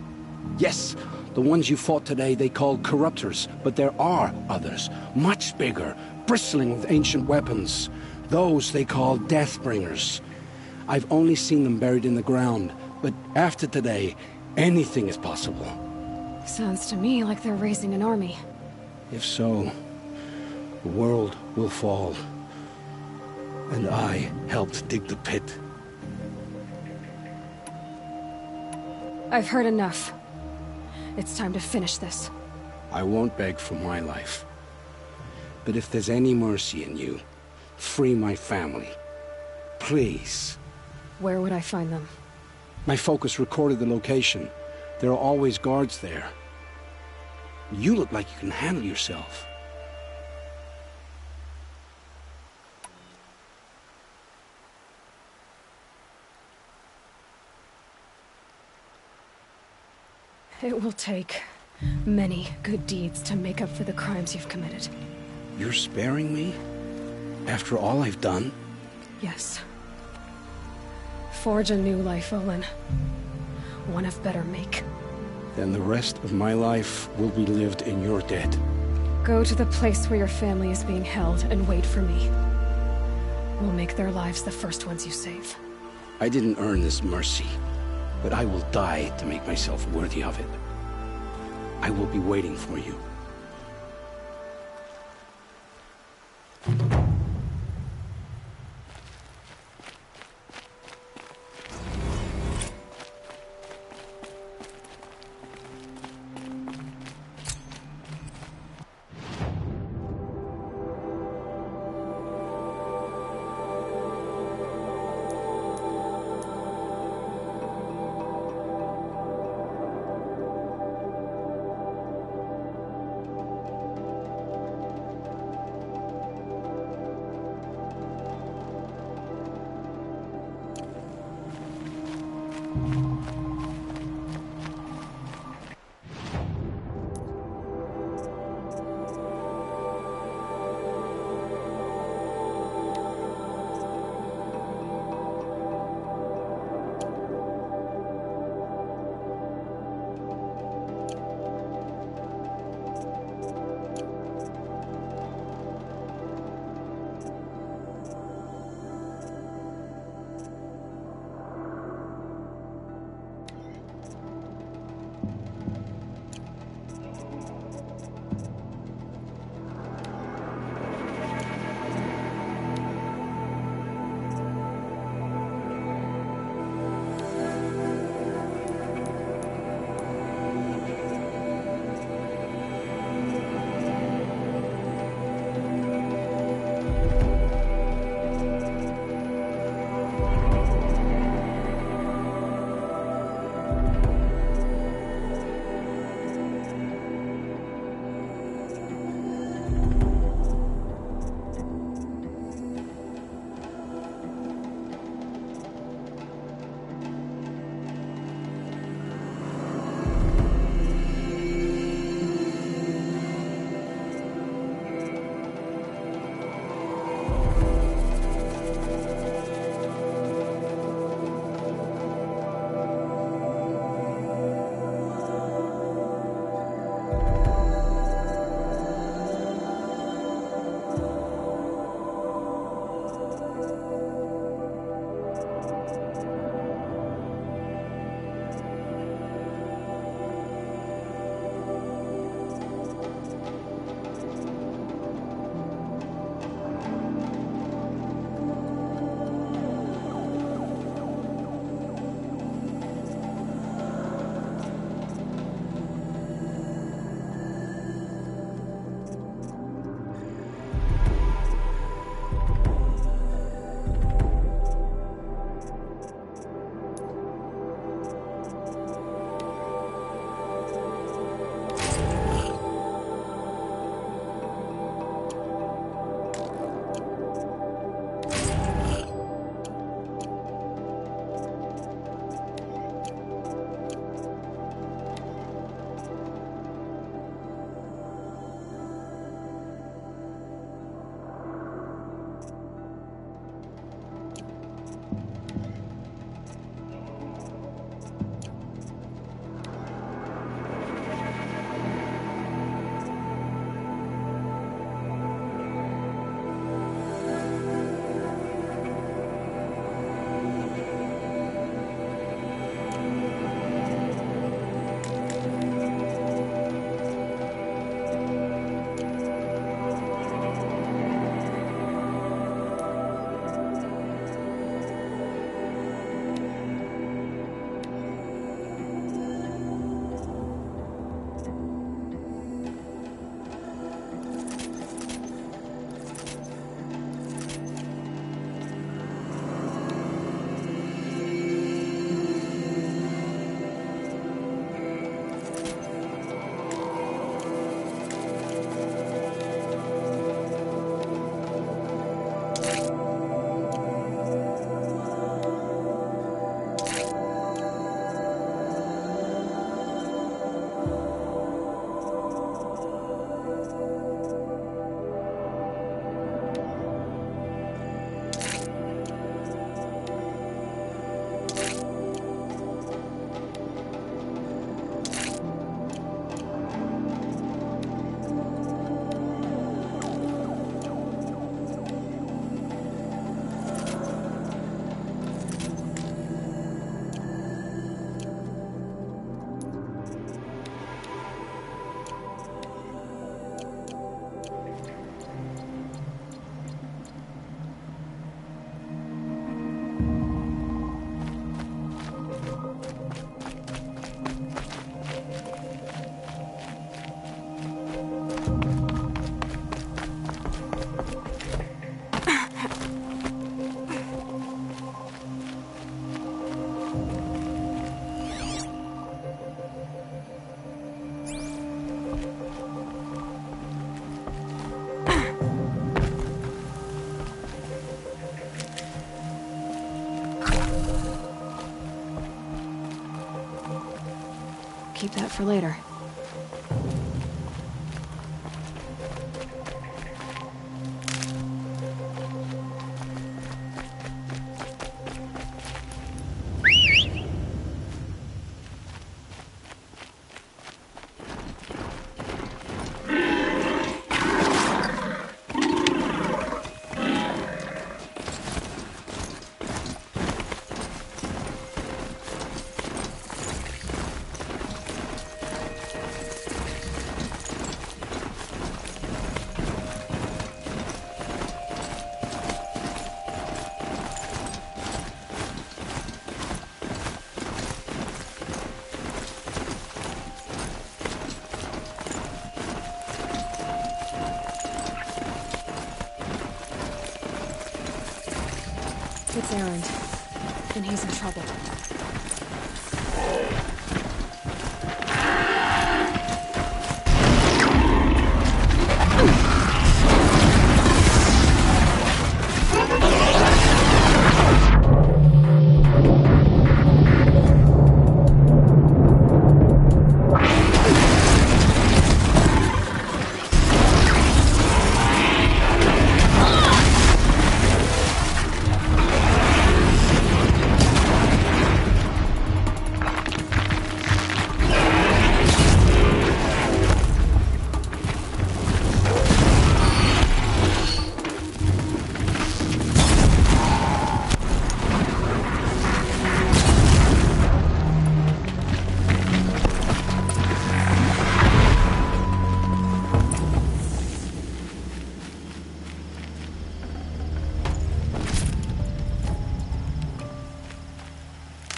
S20: Yes, the ones you fought today they called Corruptors, but there are others, much bigger, bristling with ancient weapons. Those they call Deathbringers. I've only seen them buried in the ground, but after today, anything is possible.
S1: Sounds to me like they're raising an army.
S20: If so, the world will fall. And I helped dig the pit.
S1: I've heard enough. It's time to finish this.
S20: I won't beg for my life. But if there's any mercy in you, free my family. Please.
S1: Where would I find them?
S20: My focus recorded the location. There are always guards there. You look like you can handle yourself.
S1: It will take many good deeds to make up for the crimes you've committed.
S20: You're sparing me? After all I've done?
S1: Yes. Forge a new life, Olin. One of better make.
S20: Then the rest of my life will be lived in your debt.
S1: Go to the place where your family is being held and wait for me. We'll make their lives the first ones you save.
S20: I didn't earn this mercy, but I will die to make myself worthy of it. I will be waiting for you.
S1: keep that for later. It's Erend, and he's in trouble.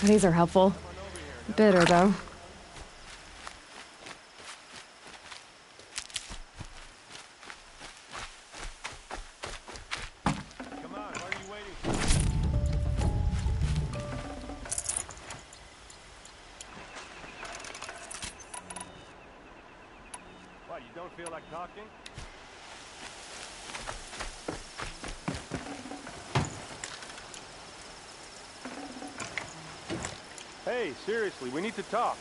S1: These are helpful. Bitter, though.
S10: What, you don't feel like talking? Hey, seriously, we need to talk.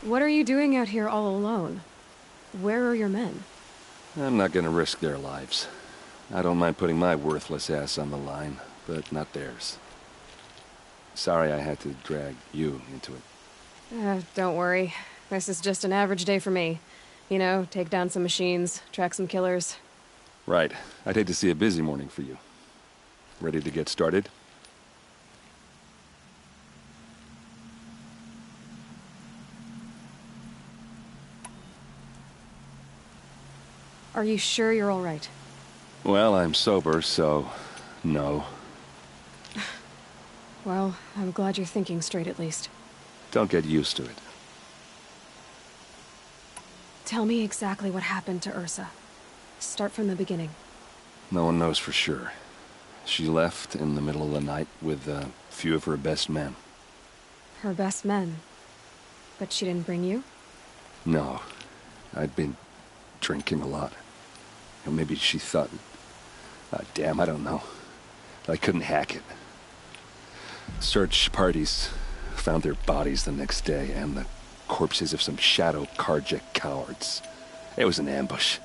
S1: What are you doing out here all alone? Where are your men?
S12: I'm not gonna risk their lives. I don't mind putting my worthless ass on the line, but not theirs. Sorry I had to drag you into it.
S1: Don't worry. This is just an average day for me. You know, take down some machines, track some killers.
S12: Right. I'd hate to see a busy morning for you. Ready to get started?
S1: Are you sure you're all right?
S12: Well, I'm sober, so no.
S1: Well, I'm glad you're thinking straight at least.
S12: Don't get used to it.
S1: Tell me exactly what happened to Ursa. Start from the beginning.
S12: No one knows for sure. She left in the middle of the night with a few of her best men.
S1: Her best men? But she didn't bring you?
S12: No. I'd been drinking a lot. Or maybe she thought... damn, I don't know. I couldn't hack it. Search parties found their bodies the next day, and the corpses of some Shadow Carja cowards. It was an ambush.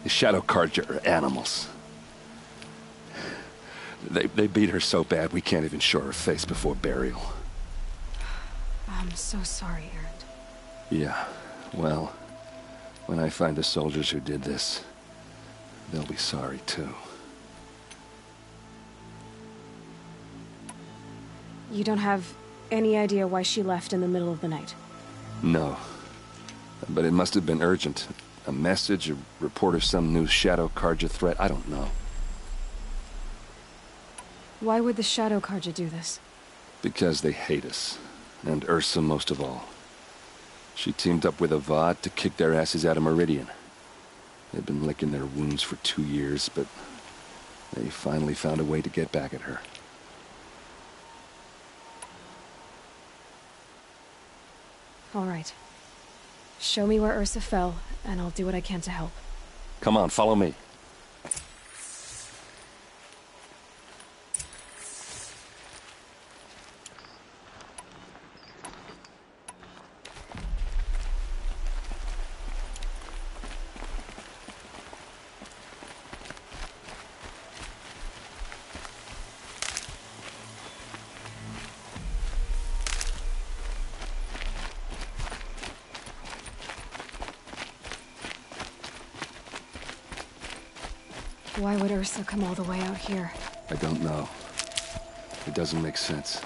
S12: The Shadow Carja are animals. They beat her so bad we can't even show her face before burial.
S1: I'm so sorry, Erend.
S12: Yeah, well, when I find the soldiers who did this, they'll be sorry too.
S1: You don't have any idea why she left in the middle of the night?
S12: No. But it must have been urgent. A message, a report of some new Shadow Carja threat, I don't know.
S1: Why would the Shadow Carja do this?
S12: Because they hate us. And Ursa most of all. She teamed up with Avad to kick their asses out of Meridian. They've been licking their wounds for 2 years, but they finally found a way to get back at her.
S1: All right. Show me where Ursa fell, and I'll do what I can to help.
S12: Come on, follow me.
S1: Why would Ursa come all the way out here?
S12: I don't know. It doesn't make sense.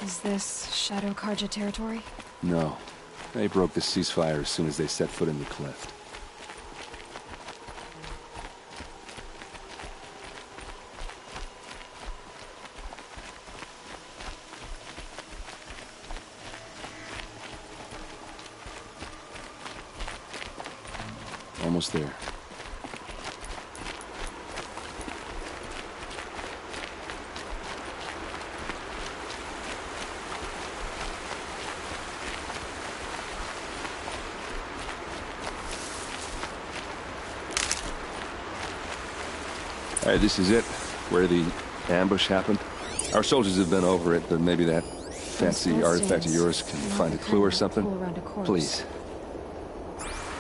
S1: Is this Shadow Karja territory?
S12: No. They broke the ceasefire as soon as they set foot in the cleft. Almost there. All right, this is it, where the ambush happened. Our soldiers have been over it, but maybe that fancy artifact of yours can find a clue or something. Please.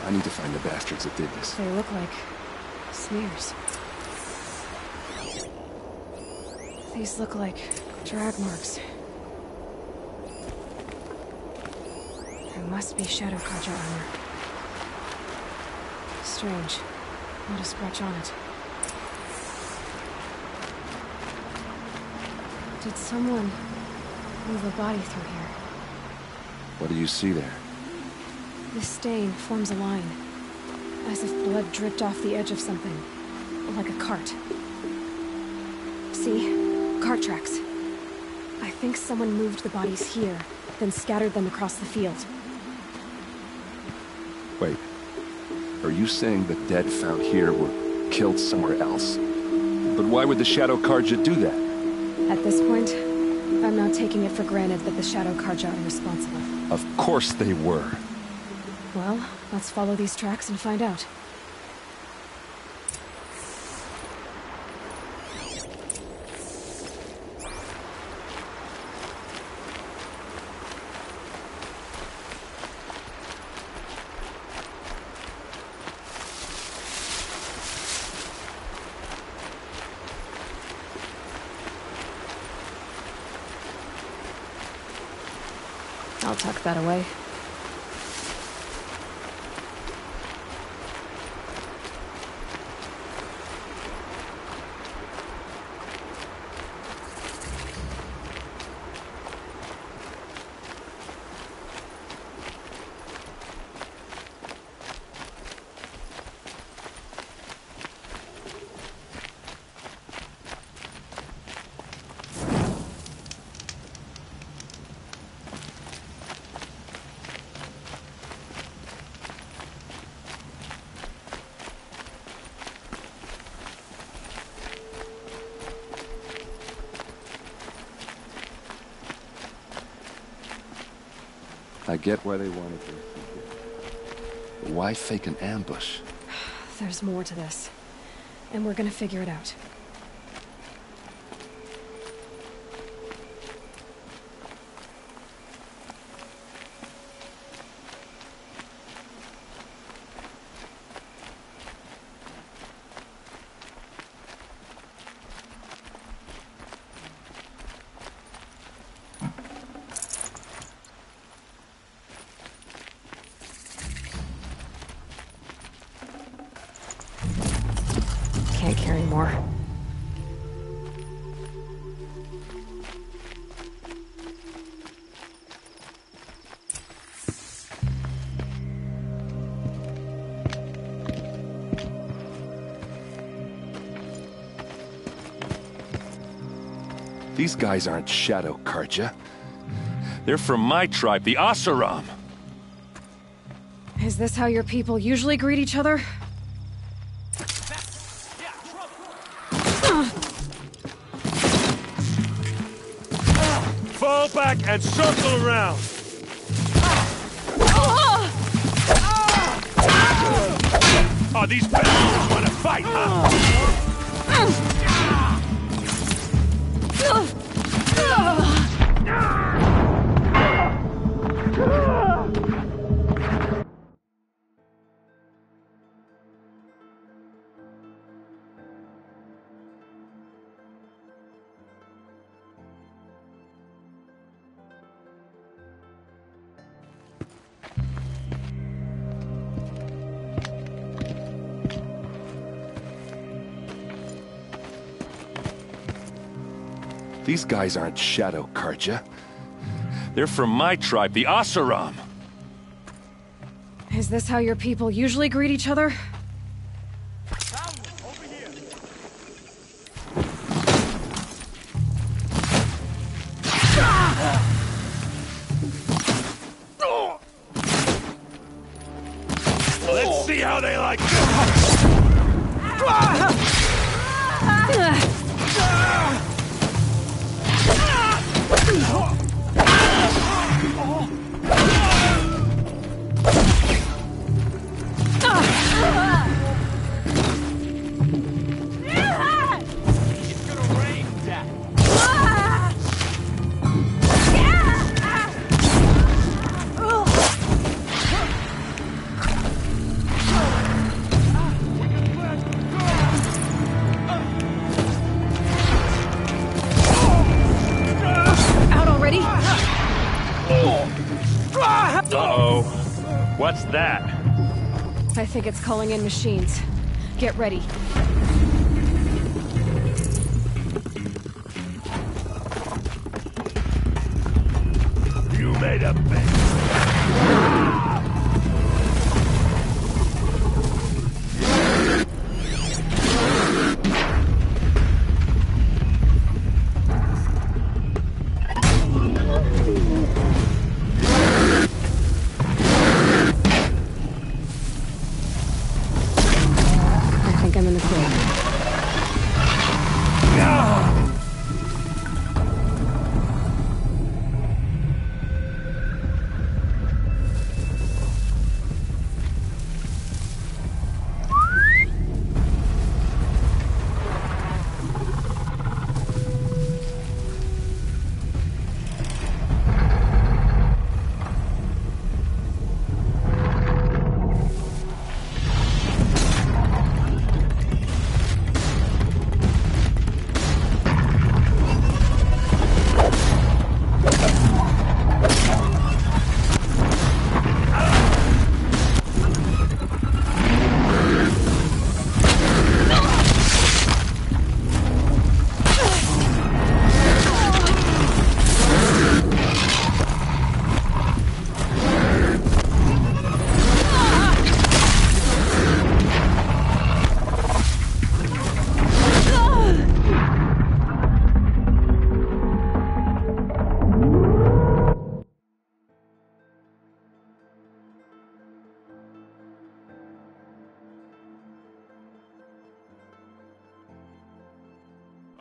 S12: I need to find the bastards that did this.
S1: They look like smears. These look like drag marks. There must be Shadow Karja armor. Strange. Not a scratch on it. Did someone move a body through here?
S12: What do you see there?
S1: This stain forms a line, as if blood dripped off the edge of something, like a cart. See? Cart tracks. I think someone moved the bodies here, then scattered them across the field.
S12: Wait. Are you saying the dead found here were killed somewhere else? But why would the Shadow Karja do that?
S1: At this point, I'm not taking it for granted that the Shadow Karja are responsible.
S12: Of course they were.
S1: Well, let's follow these tracks and find out. I'll tuck that away.
S12: I get why they wanted to. But why fake an ambush?
S1: There's more to this, and we're gonna figure it out. Can't carry more.
S12: These guys aren't Shadow Karja.
S10: They're from my tribe, the Oseram.
S1: Is this how your people usually greet each other?
S10: Fall back and circle around. Oh, these bastards want to fight, huh? These guys aren't Shadow Karja. They're from my tribe, the Oseram.
S1: Is this how your people usually greet each other?
S10: Let's see how they like Uh-oh. What's that?
S1: I think it's calling in machines. Get ready.
S10: You made a bet.
S1: I think I'm in the clear.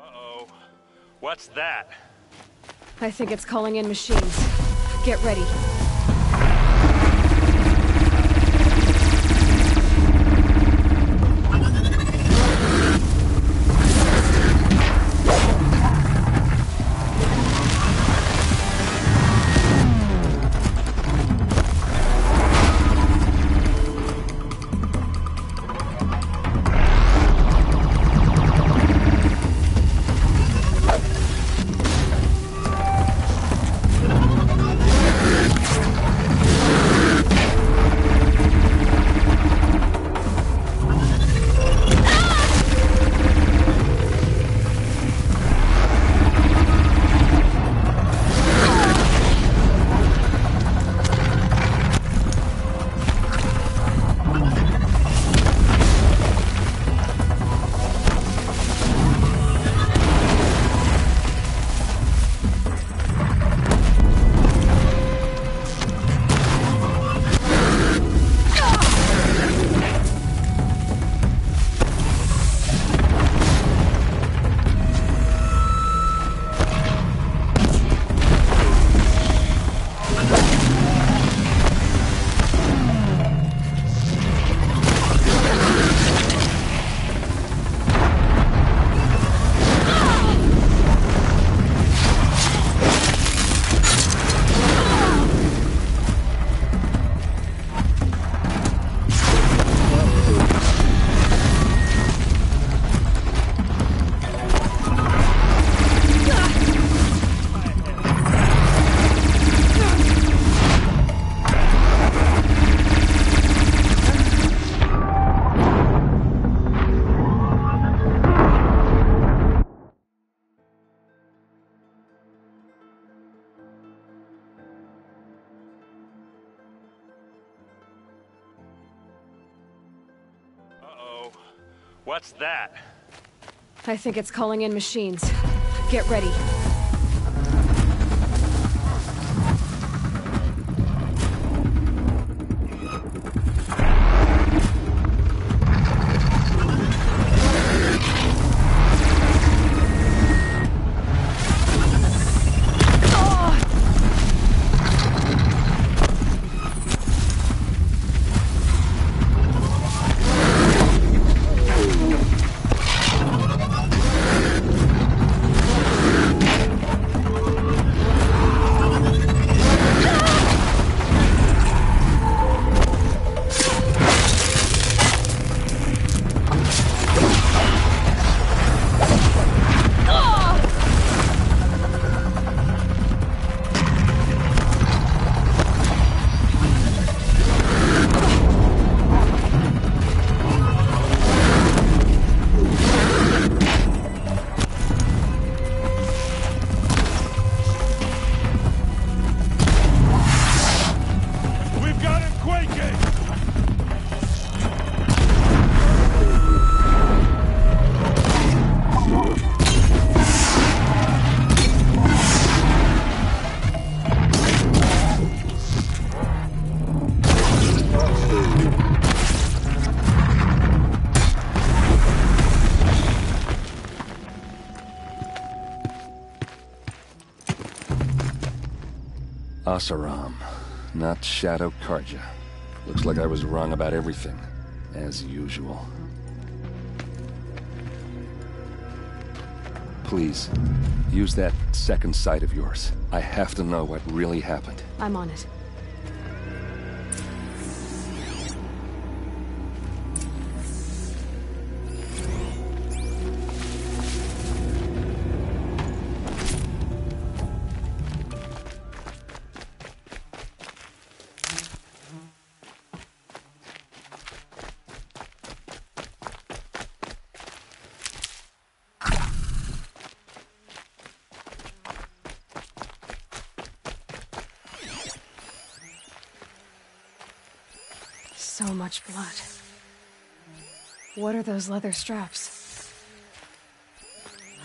S10: Uh-oh. What's that?
S1: I think it's calling in machines. Get ready.
S10: What's that?
S1: I think it's calling in machines. Get ready.
S12: Oseram, not Shadow Carja. Looks like I was wrong about everything, as usual. Please, use that second sight of yours. I have to know what really happened.
S1: I'm on it. So much blood. What are those leather straps?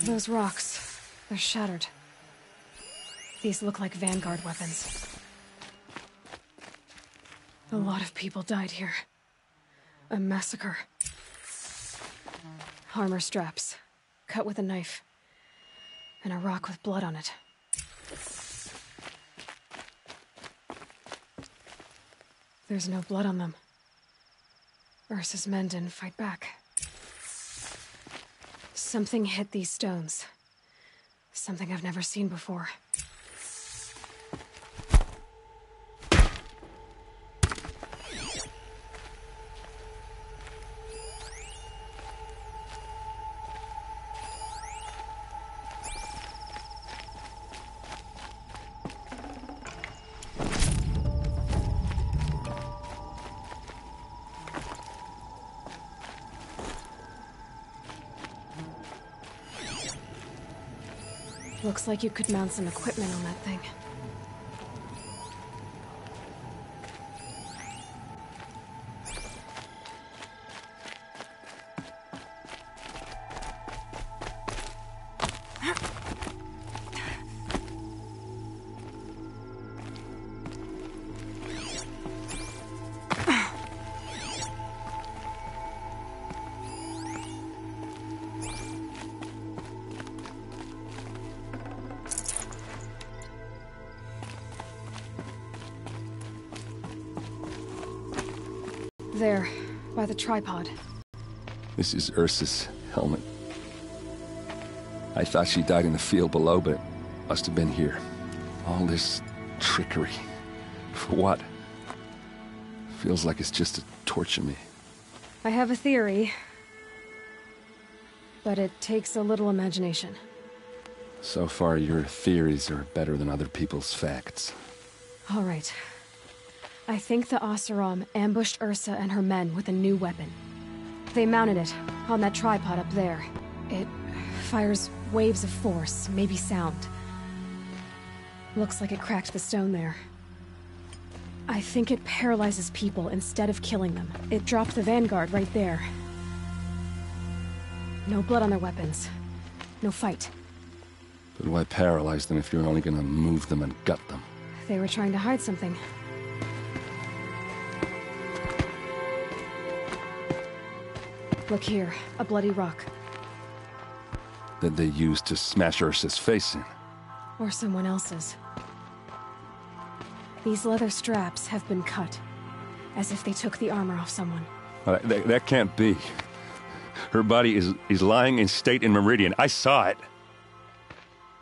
S1: Those rocks. They're shattered. These look like Vanguard weapons. A lot of people died here. A massacre. Armor straps. Cut with a knife. And a rock with blood on it. There's no blood on them. Ursa's men didn't fight back. Something hit these stones. Something I've never seen before. Looks like you could mount some equipment on that thing. There, by the tripod.
S12: This is Ursa's helmet. I thought she died in the field below, but must have been here. All this trickery. For what? Feels like it's just to torture me.
S1: I have a theory, but it takes a little imagination.
S12: So far, your theories are better than other people's facts.
S1: All right. I think the Oseram ambushed Ursa and her men with a new weapon. They mounted it on that tripod up there. It fires waves of force, maybe sound. Looks like it cracked the stone there. I think it paralyzes people instead of killing them. It dropped the Vanguard right there. No blood on their weapons. No fight.
S12: But why paralyze them if you're only gonna move them and gut them?
S1: They were trying to hide something. Look here, a bloody rock.
S12: That they used to smash Ursa's face in.
S1: Or someone else's. These leather straps have been cut, as if they took the armor off someone.
S12: That can't be. Her body is lying in state in Meridian. I saw it.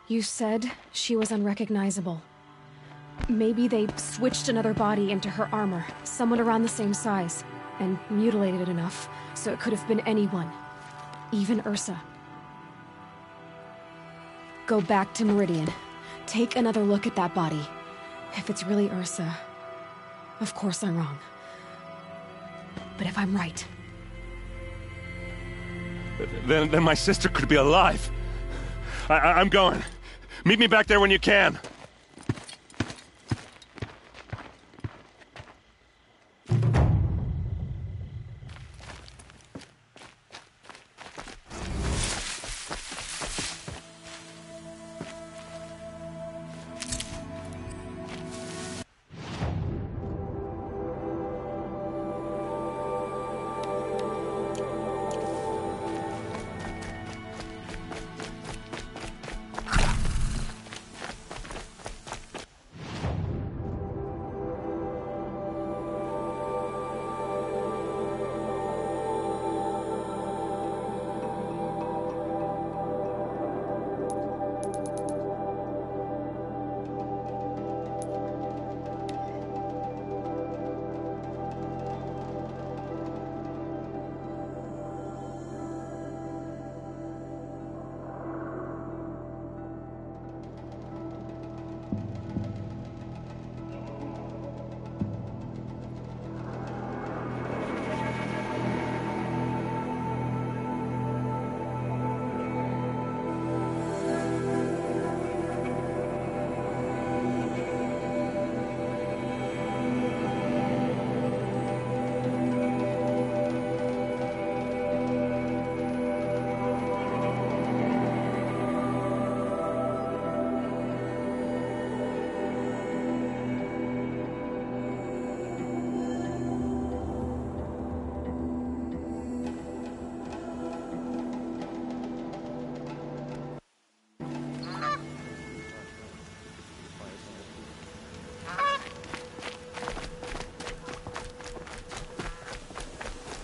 S1: You said she was unrecognizable. Maybe they switched another body into her armor, someone around the same size, and mutilated it enough so it could have been anyone, even Ursa. Go back to Meridian. Take another look at that body. If it's really Ursa, of course I'm wrong. But if I'm right...
S10: Then my sister could be alive. I'm going. Meet me back there when you can.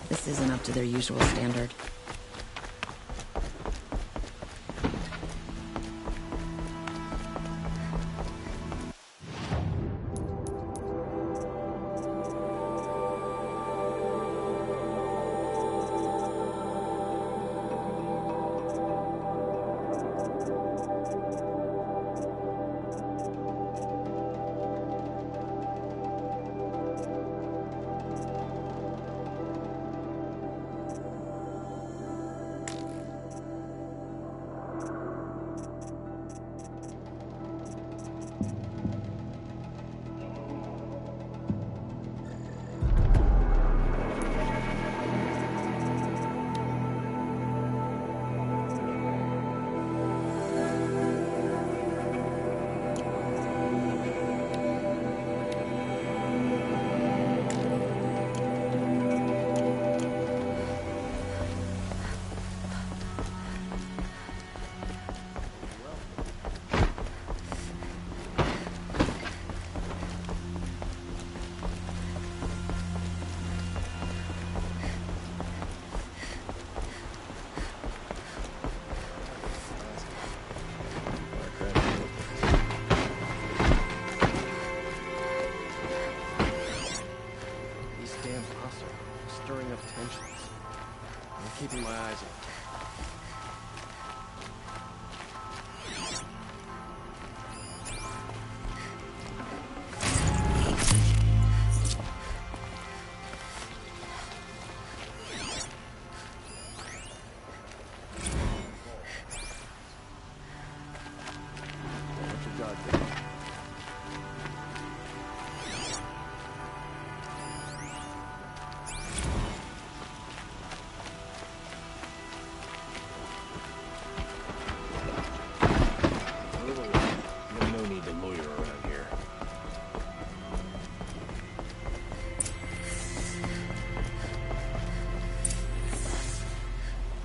S8: This isn't up to their usual standard.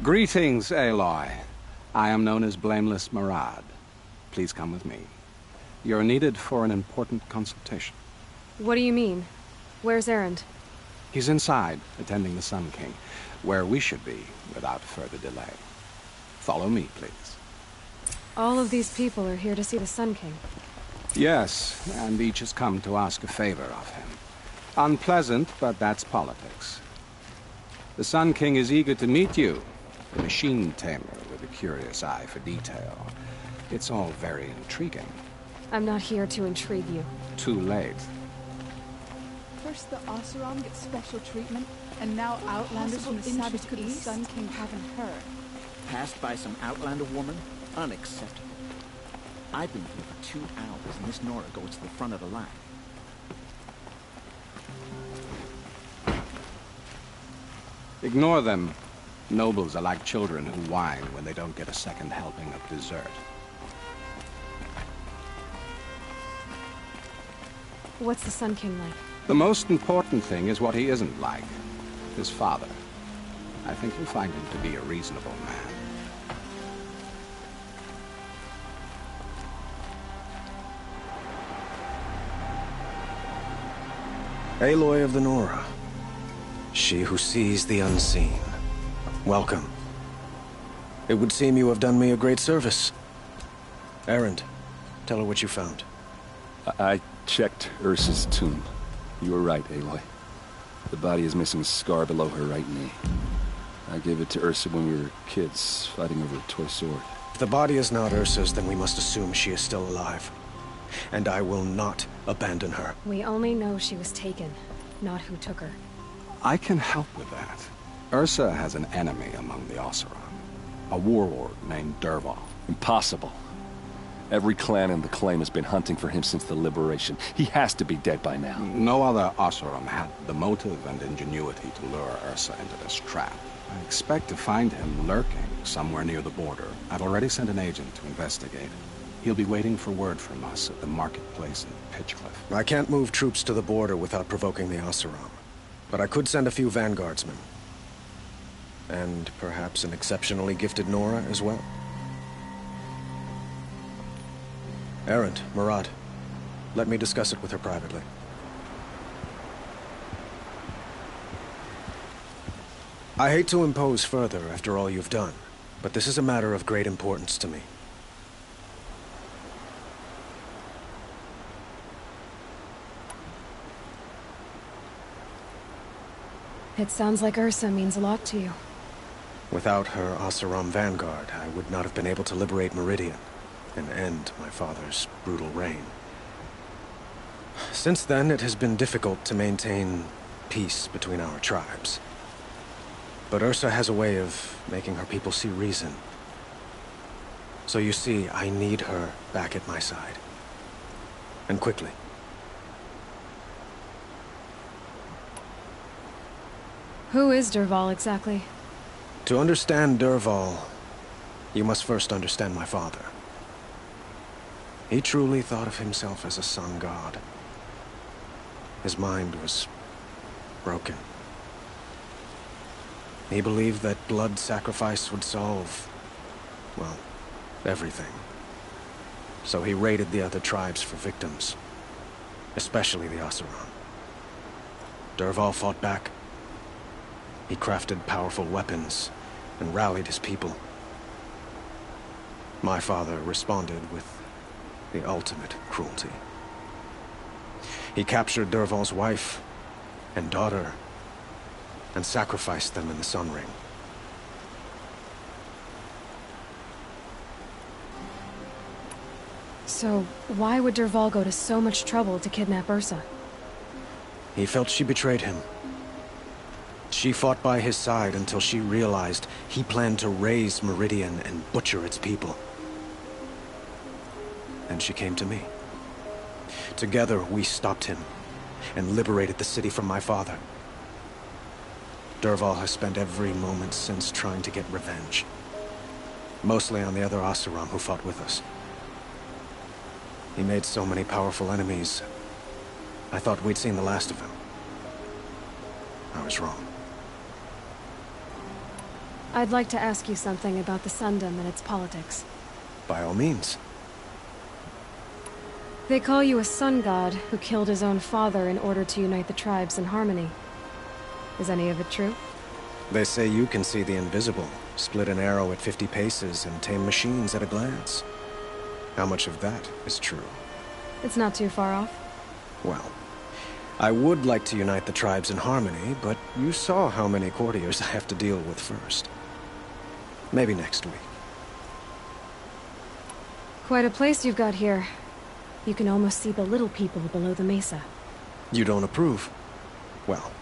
S11: Greetings, Aloy. I am known as Blameless Murad. Please come with me. You're needed for an important consultation.
S1: What do you mean? Where's Erend?
S11: He's inside, attending the Sun King, where we should be without further delay. Follow me, please.
S1: All of these people are here to see the Sun King.
S11: Yes, and each has come to ask a favor of him. Unpleasant, but that's politics. The Sun King is eager to meet you, the machine tamer with a curious eye for detail. It's all very intriguing.
S1: I'm not here to intrigue you.
S11: Too late.
S15: First the Oseram get special treatment, and now Outlanders from the Savage could the Sun King haven't heard.
S9: Passed by some Outlander woman? Unacceptable. I've been here for 2 hours, and this Nora goes to the front of the line.
S11: Ignore them. Nobles are like children who whine when they don't get a second helping of dessert.
S1: What's the Sun King like?
S11: The most important thing is what he isn't like. His father. I think you'll find him to be a reasonable man.
S18: Aloy of the Nora. She who sees the unseen. Welcome. It would seem you have done me a great service. Erend, tell her what you found.
S12: I checked Ursa's tomb. You were right, Aloy. The body is missing a scar below her right knee. I gave it to Ursa when we were kids, fighting over a toy sword.
S18: If the body is not Ursa's, then we must assume she is still alive. And I will not abandon her.
S1: We only know she was taken, not who took her.
S11: I can help with that. Ursa has an enemy among the Oseram. A warlord named Dervahl.
S12: Impossible. Every clan in the claim has been hunting for him since the liberation. He has to be dead by now.
S11: No other Oseram had the motive and ingenuity to lure Ursa into this trap. I expect to find him lurking somewhere near the border. I've already sent an agent to investigate. He'll be waiting for word from us at the marketplace in Pitchcliff.
S18: I can't move troops to the border without provoking the Oseram. But I could send a few vanguardsmen. And perhaps an exceptionally gifted Nora as well. Erend, Murad, let me discuss it with her privately. I hate to impose further after all you've done, but this is a matter of great importance to me.
S1: It sounds like Ursa means a lot to you.
S18: Without her Oseram vanguard, I would not have been able to liberate Meridian and end my father's brutal reign. Since then, it has been difficult to maintain peace between our tribes. But Ursa has a way of making her people see reason. So you see, I need her back at my side. And quickly.
S1: Who is Dervahl exactly?
S18: To understand Dervahl, you must first understand my father. He truly thought of himself as a sun god. His mind was broken. He believed that blood sacrifice would solve, well, everything. So he raided the other tribes for victims, especially the Oseram. Dervahl fought back. He crafted powerful weapons and rallied his people. My father responded with the ultimate cruelty. He captured Dervahl's wife and daughter and sacrificed them in the Sun Ring.
S1: So, why would Dervahl go to so much trouble to kidnap Ursa?
S18: He felt she betrayed him. She fought by his side until she realized he planned to raise Meridian and butcher its people. And she came to me. Together, we stopped him and liberated the city from my father. Dervahl has spent every moment since trying to get revenge. Mostly on the other Oseram who fought with us. He made so many powerful enemies, I thought we'd seen the last of him. I was wrong.
S1: I'd like to ask you something about the Sundom and its politics.
S18: By all means.
S1: They call you a sun god who killed his own father in order to unite the tribes in harmony. Is any of it true?
S18: They say you can see the invisible, split an arrow at 50 paces, and tame machines at a glance. How much of that is true?
S1: It's not too far off.
S18: Well, I would like to unite the tribes in harmony, but you saw how many courtiers I have to deal with first. Maybe next week.
S1: Quite a place you've got here. You can almost see the little people below the mesa.
S18: You don't approve? Well,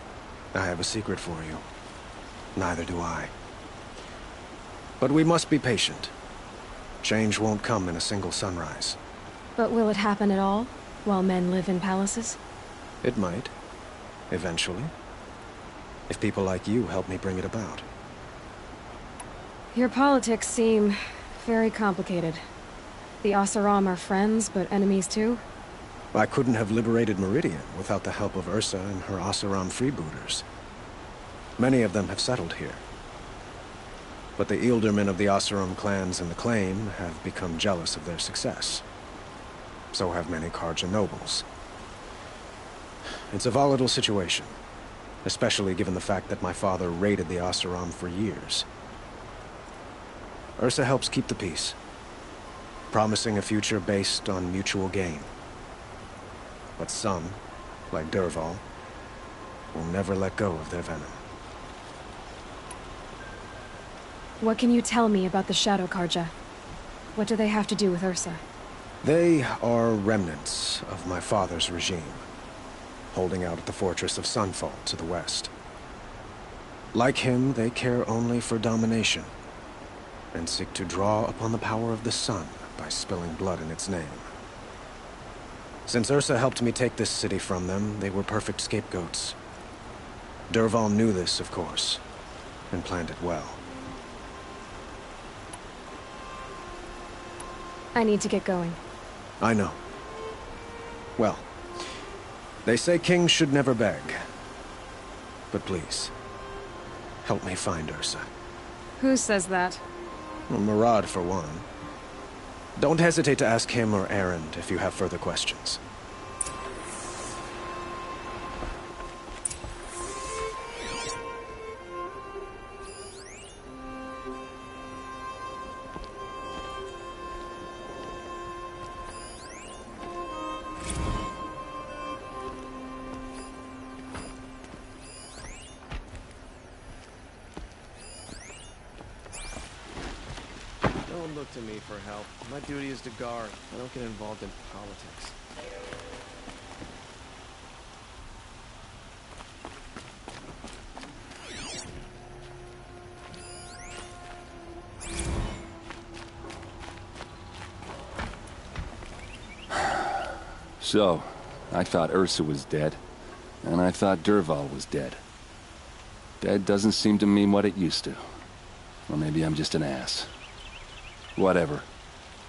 S18: I have a secret for you. Neither do I. But we must be patient. Change won't come in a single sunrise.
S1: But will it happen at all, while men live in palaces?
S18: It might. Eventually. If people like you help me bring it about.
S1: Your politics seem very complicated. The Oseram are friends, but enemies too?
S18: I couldn't have liberated Meridian without the help of Ursa and her Oseram freebooters. Many of them have settled here. But the Ealdormen of the Oseram clans in the Claim have become jealous of their success. So have many Carja nobles. It's a volatile situation, especially given the fact that my father raided the Oseram for years. Ursa helps keep the peace, promising a future based on mutual gain. But some, like Dervahl, will never let go of their venom.
S1: What can you tell me about the Shadow Carja? What do they have to do with Ursa?
S18: They are remnants of my father's regime, holding out at the fortress of Sunfall to the west. Like him, they care only for domination, and seek to draw upon the power of the sun by spilling blood in its name. Since Ursa helped me take this city from them, they were perfect scapegoats. Dervahl knew this, of course, and planned it well.
S1: I need to get going.
S18: I know. Well, they say kings should never beg. But please, help me find Ursa.
S1: Who says that?
S18: Well, Murad, for one. Don't hesitate to ask him or Erend if you have further questions.
S17: Don't look to me for help. My duty is to guard. I don't get involved in politics.
S12: So, I thought Ursa was dead, and I thought Dervahl was dead. Dead doesn't seem to mean what it used to. Or maybe I'm just an ass. Whatever.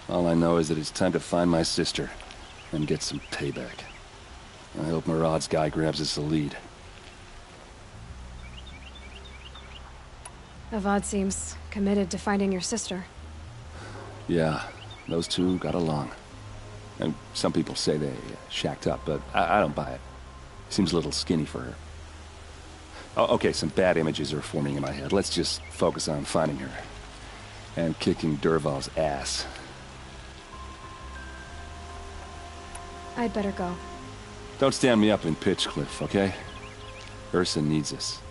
S12: All I know is that it's time to find my sister and get some payback. I hope Murad's guy grabs us a lead.
S1: Avad seems committed to finding your sister.
S12: Yeah, those two got along. And some people say they shacked up, but I don't buy it. Seems a little skinny for her. Oh, okay, some bad images are forming in my head. Let's just focus on finding her. And kicking Dervahl's ass.
S1: I'd better go.
S12: Don't stand me up in Pitchcliff, okay? Ursa needs us.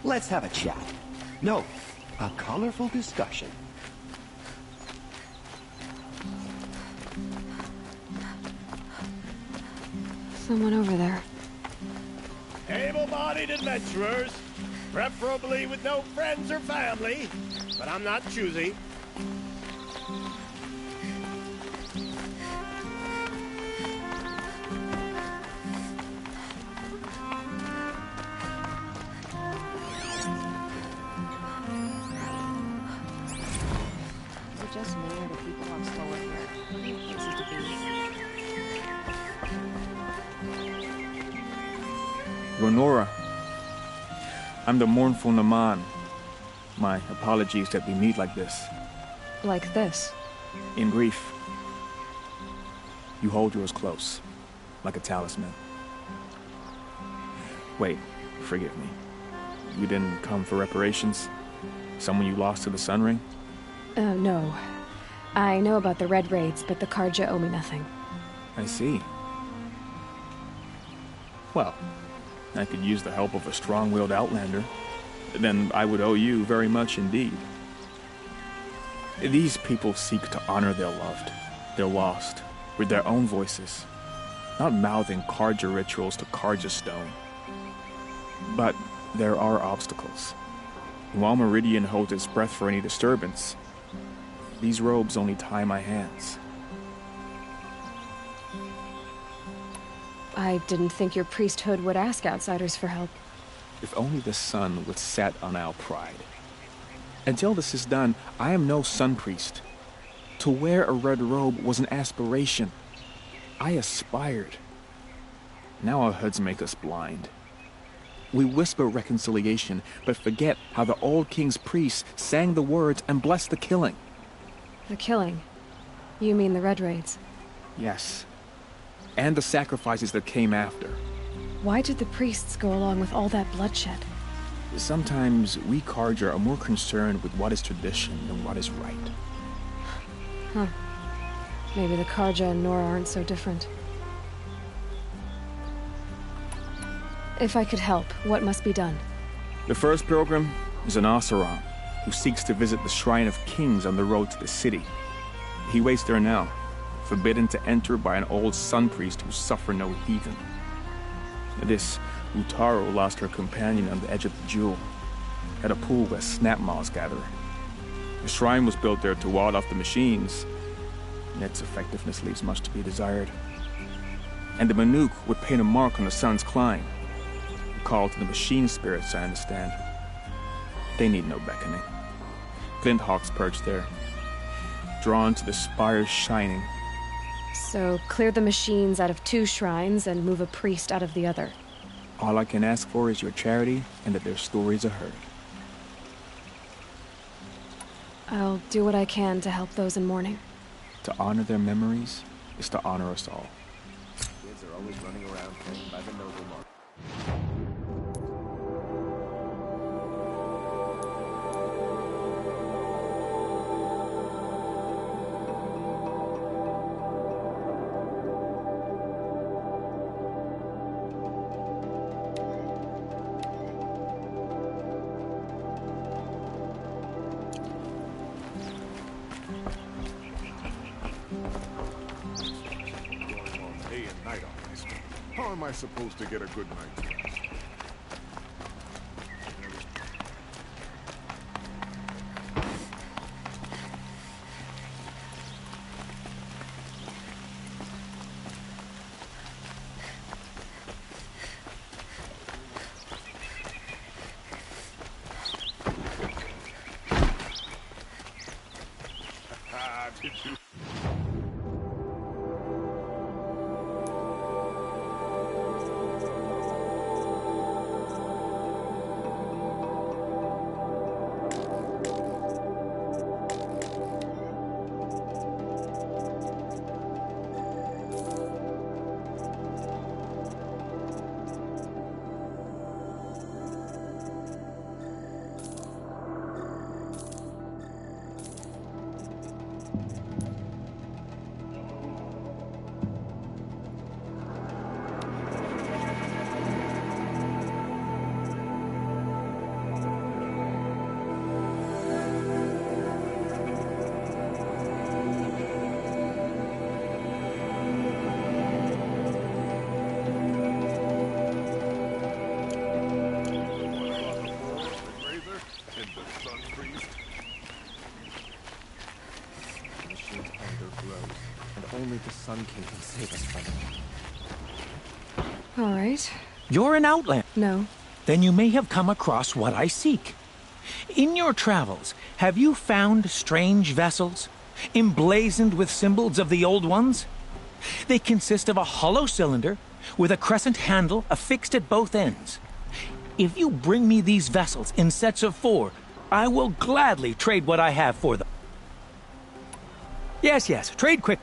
S3: Let's have a chat. No, a colorful discussion.
S1: Someone over there.
S16: Able able-bodied adventurers, preferably with no friends or family, but I'm not choosy.
S8: Is it just me or do people have slower hair? Places to be.
S7: Ronora, I'm the mournful Naman. My apologies that we meet like this.
S1: Like this?
S7: In grief. You hold yours close, like a talisman. Wait, forgive me. You didn't come for reparations? Someone you lost to the Sun Ring?
S1: No. I know about the Red Raids, but the Carja owe me nothing.
S7: I see. Well, I could use the help of a strong-willed outlander. Then I would owe you very much indeed. These people seek to honor their loved, their lost, with their own voices, not mouthing Carja rituals to Carja stone. But there are obstacles. While Meridian holds its breath for any disturbance, these robes only tie my hands.
S1: I didn't think your priesthood would ask outsiders for help.
S7: If only the sun would set on our pride. Until this is done, I am no sun priest. To wear a red robe was an aspiration. I aspired. Now our hoods make us blind. We whisper reconciliation, but forget how the old king's priests sang the words and blessed the killing.
S1: The killing? You mean the Red Raids?
S7: Yes. And the sacrifices that came after.
S1: Why did the priests go along with all that bloodshed?
S7: Sometimes we Carja are more concerned with what is tradition than what is right.
S1: Huh. Maybe the Carja and Nora aren't so different. If I could help, what must be done?
S7: The first pilgrim is an Oseram, who seeks to visit the Shrine of Kings on the road to the city. He waits there now, forbidden to enter by an old sun priest who suffer no heathen. This Utaru lost her companion on the edge of the Jewel, at a pool where snap moths gather. The shrine was built there to ward off the machines, and its effectiveness leaves much to be desired. And the Manuk would paint a mark on the sun's climb, a call to the machine spirits, I understand. They need no beckoning. Flint hawks perch there, drawn to the spires shining.
S1: So, clear the machines out of 2 shrines and move a priest out of the other.
S7: All I can ask for is your charity and that their stories are heard.
S1: I'll do what I can to help those in mourning.
S7: To honor their memories is to honor us all.
S17: Kids are always running around playing by the noble mark.
S22: How am I supposed to get a good night's rest? Did you?
S18: Only the Sun King can save us from it.
S1: All right.
S2: You're an outlander.
S1: No.
S2: Then you may have come across what I seek. In your travels, have you found strange vessels, emblazoned with symbols of the old ones? They consist of a hollow cylinder with a crescent handle affixed at both ends. If you bring me these vessels in sets of 4, I will gladly trade what I have for them. Yes, trade quick.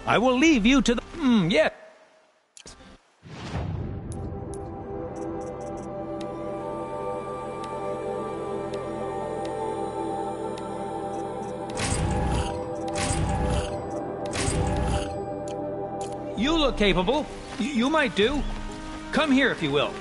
S2: I will leave you to the... yes. You look capable. You might do. Come here if you will.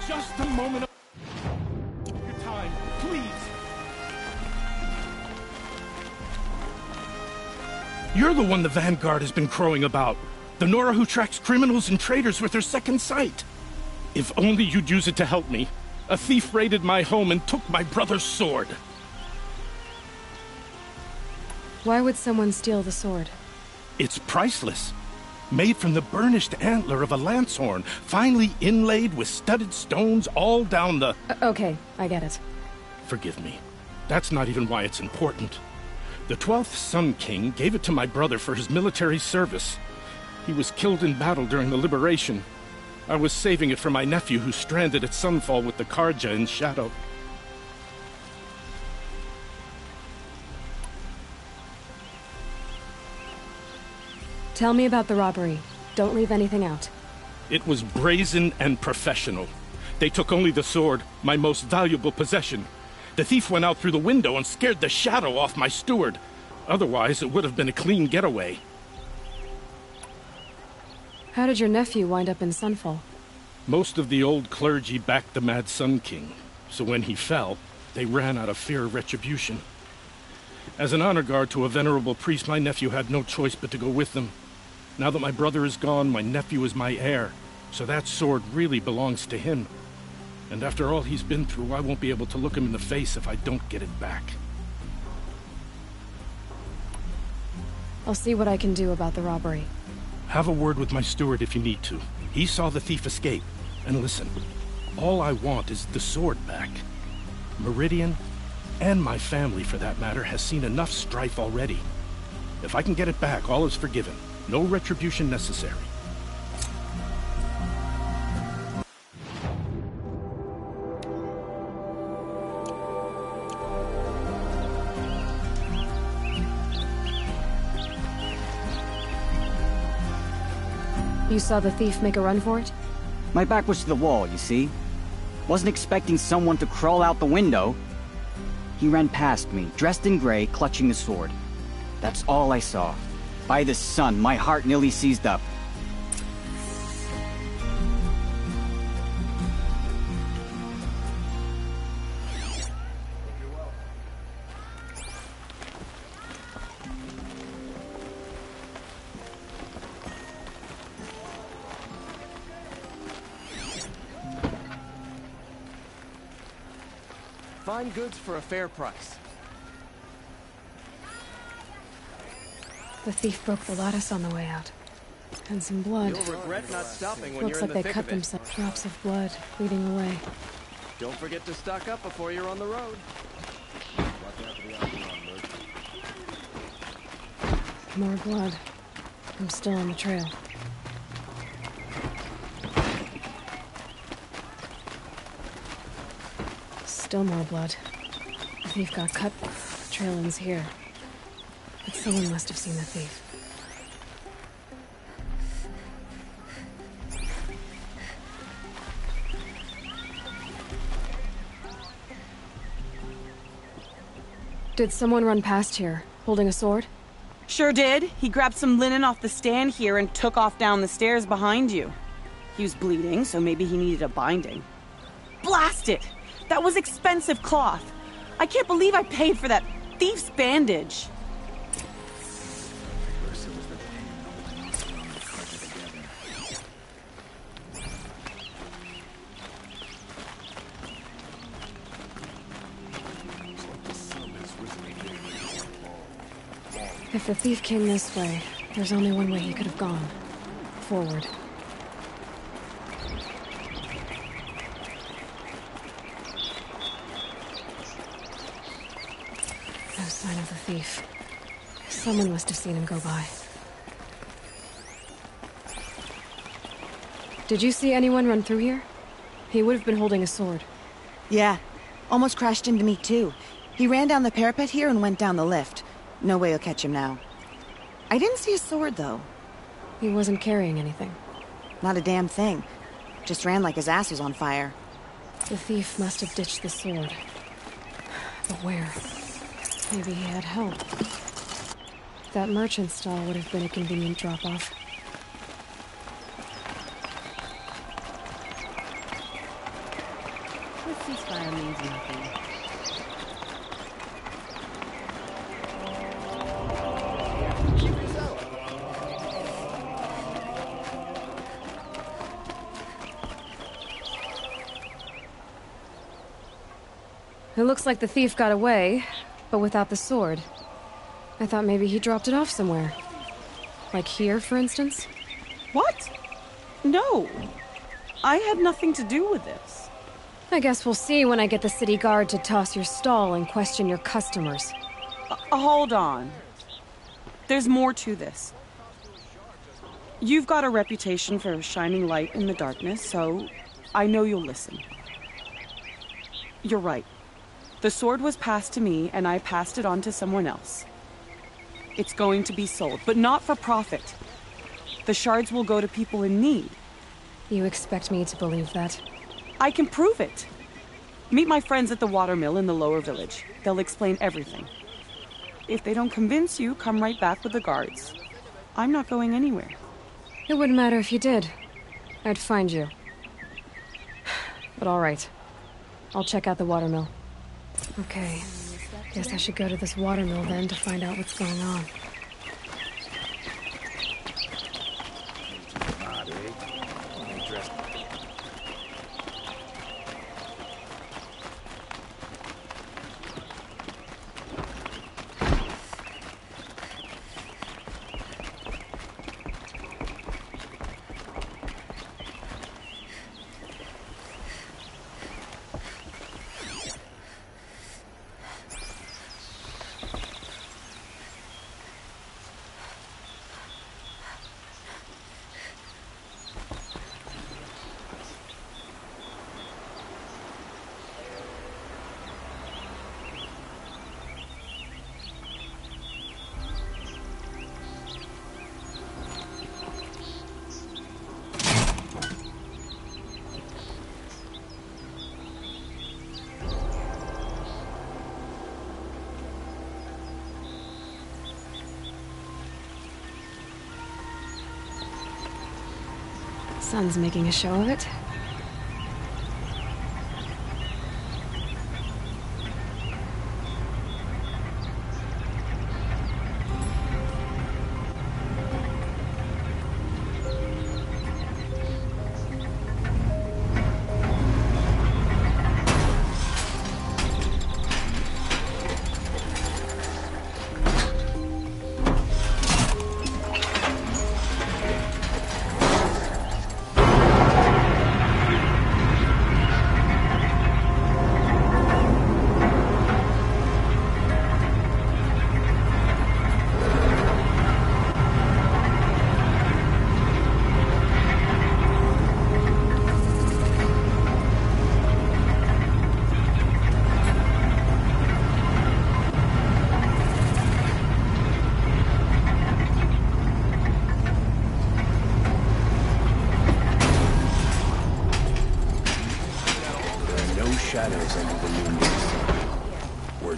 S16: Just a moment of your time, please.
S6: You're the one the Vanguard has been crowing about. The Nora who tracks criminals and traitors with her second sight. If only you'd use it to help me. A thief raided my home and took my brother's sword.
S1: Why would someone steal the sword?
S6: It's priceless. Made from the burnished antler of a lancehorn, finely inlaid with studded stones all down the...
S1: Okay, I get it.
S6: Forgive me. That's not even why it's important. The 12th Sun King gave it to my brother for his military service. He was killed in battle during the Liberation. I was saving it for my nephew who's stranded at Sunfall with the Karja in Shadow.
S1: Tell me about the robbery. Don't leave anything out.
S6: It was brazen and professional. They took only the sword, my most valuable possession. The thief went out through the window and scared the shadow off my steward. Otherwise, it would have been a clean getaway.
S1: How did your nephew wind up in Sunfall?
S6: Most of the old clergy backed the Mad Sun King, so when he fell, they ran out of fear of retribution. As an honor guard to a venerable priest, my nephew had no choice but to go with them. Now that my brother is gone, my nephew is my heir, so that sword really belongs to him. And after all he's been through, I won't be able to look him in the face if I don't get it back.
S1: I'll see what I can do about the robbery.
S6: Have a word with my steward if you need to. He saw the thief escape. And listen, all I want is the sword back. Meridian, and my family for that matter, has seen enough strife already. If I can get it back, all is forgiven. No retribution necessary.
S1: You saw the thief make a run for it?
S13: My back was to the wall, you see. Wasn't expecting someone to crawl out the window. He ran past me, dressed in gray, clutching the sword. That's all I saw. By the sun, my heart nearly seized up.
S17: Fine goods for a fair price.
S1: The thief broke the lattice on the way out. And some blood.
S17: You'll regret not stopping when
S1: Looks
S17: you're in
S1: like
S17: the
S1: they
S17: thick
S1: cut
S17: of it.
S1: themselves. Drops of blood bleeding away.
S17: Don't forget to stock up before you're on the road.
S1: More blood. I'm still on the trail. Still more blood. The thief got cut. The trail ends here. But someone must have seen the thief. Did someone run past here, holding a sword?
S23: Sure did. He grabbed some linen off the stand here and took off down the stairs behind you. He was bleeding, so maybe he needed a binding. Blast it! That was expensive cloth. I can't believe I paid for that thief's bandage.
S1: If the thief came this way, there's only one way he could have gone. Forward. No sign of the thief. Someone must have seen him go by. Did you see anyone run through here? He would have been holding a sword.
S8: Yeah. Almost crashed into me, too. He ran down the parapet here and went down the lift. No way you'll catch him now. I didn't see a sword, though.
S1: He wasn't carrying anything.
S8: Not a damn thing. Just ran like his ass was on fire.
S1: The thief must have ditched the sword. But where? Maybe he had help. That merchant stall would have been a convenient drop-off.
S8: This ceasefire means nothing.
S1: It looks like the thief got away, but without the sword. I thought maybe he dropped it off somewhere. Like here, for instance?
S23: What? No. I had nothing to do with this.
S1: I guess we'll see when I get the city guard to toss your stall and question your customers.
S23: Hold on. There's more to this. You've got a reputation for shining light in the darkness, so I know you'll listen. You're right. The sword was passed to me, and I passed it on to someone else. It's going to be sold, but not for profit. The shards will go to people in need.
S1: You expect me to believe that?
S23: I can prove it. Meet my friends at the watermill in the lower village. They'll explain everything. If they don't convince you, come right back with the guards. I'm not going anywhere.
S1: It wouldn't matter if you did. I'd find you. But all right. I'll check out the watermill. Okay. Guess I should go to this watermill then to find out what's going on. Sun's making a show of it.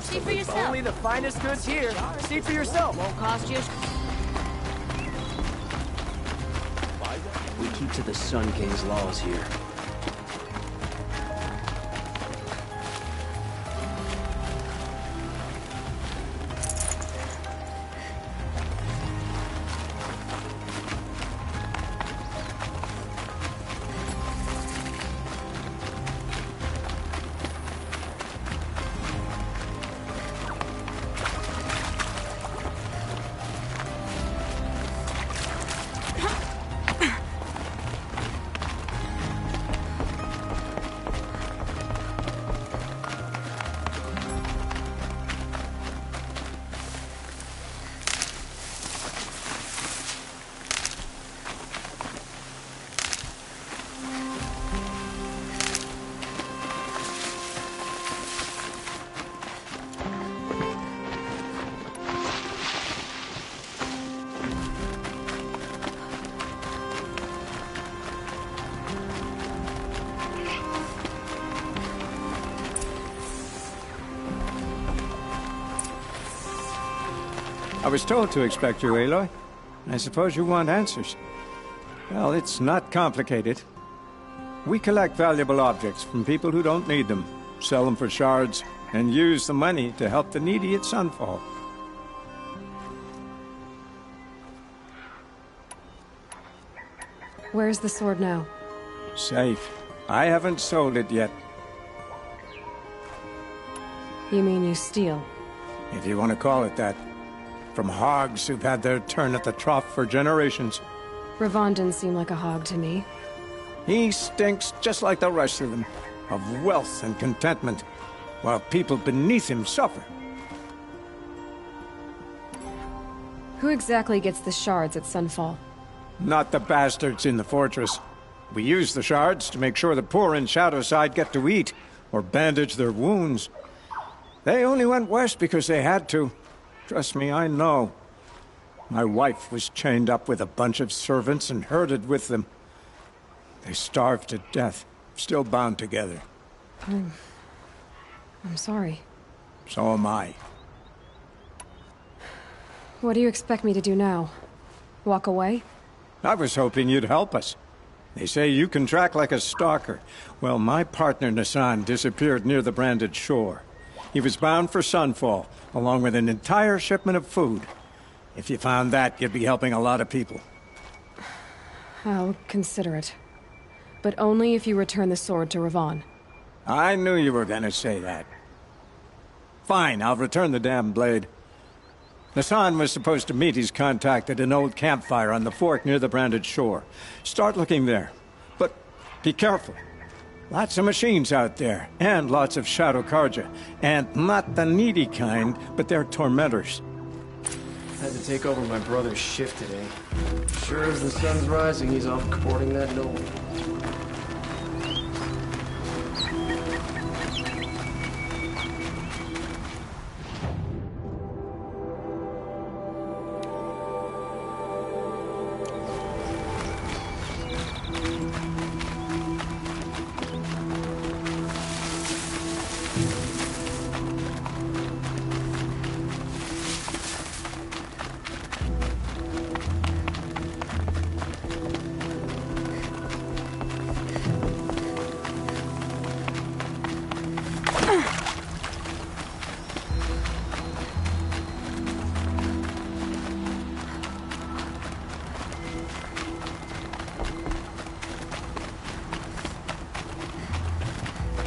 S17: See for yourself. Only the finest goods here. See for yourself. Won't cost you.
S5: We keep to the Sun King's laws here.
S14: I was told to expect you, Aloy. I suppose you want answers. Well, it's not complicated. We collect valuable objects from people who don't need them, sell them for shards, and use the money to help the needy at Sunfall.
S1: Where's the sword now?
S14: Safe. I haven't sold it yet.
S1: You mean you steal?
S14: If you want to call it that. From hogs who've had their turn at the trough for generations.
S1: Ravon didn't seem like a hog to me.
S14: He stinks just like the rest of them, of wealth and contentment, while people beneath him suffer.
S1: Who exactly gets the shards at Sunfall?
S14: Not the bastards in the fortress. We use the shards to make sure the poor in Shadowside get to eat, or bandage their wounds. They only went west because they had to. Trust me, I know. My wife was chained up with a bunch of servants and herded with them. They starved to death, still bound together.
S1: I'm sorry.
S14: So am I.
S1: What do you expect me to do now? Walk away?
S14: I was hoping you'd help us. They say you can track like a stalker. Well, my partner Nassan disappeared near the branded shore. He was bound for Sunfall, along with an entire shipment of food. If you found that, you'd be helping a lot of people.
S1: I'll consider it. But only if you return the sword to Ravon.
S14: I knew you were gonna say that. Fine, I'll return the damn blade. Nassan was supposed to meet his contact at an old campfire on the fork near the branded shore. Start looking there. But be careful. Lots of machines out there, and lots of Shadow Carja. And not the needy kind, but they're tormentors.
S17: Had to take over my brother's shift today. Sure as the sun's rising, he's off cavorting that knoll.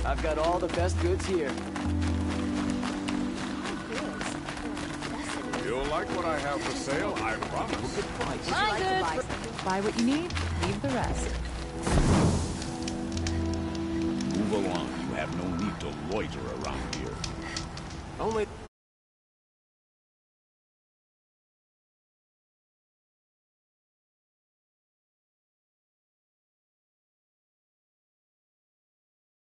S17: I've got all the best goods here.
S22: You'll like what I have for sale, I promise. Good price.
S15: Buy what you need, leave the rest.
S3: Move along. You have no need to loiter around here.
S17: Only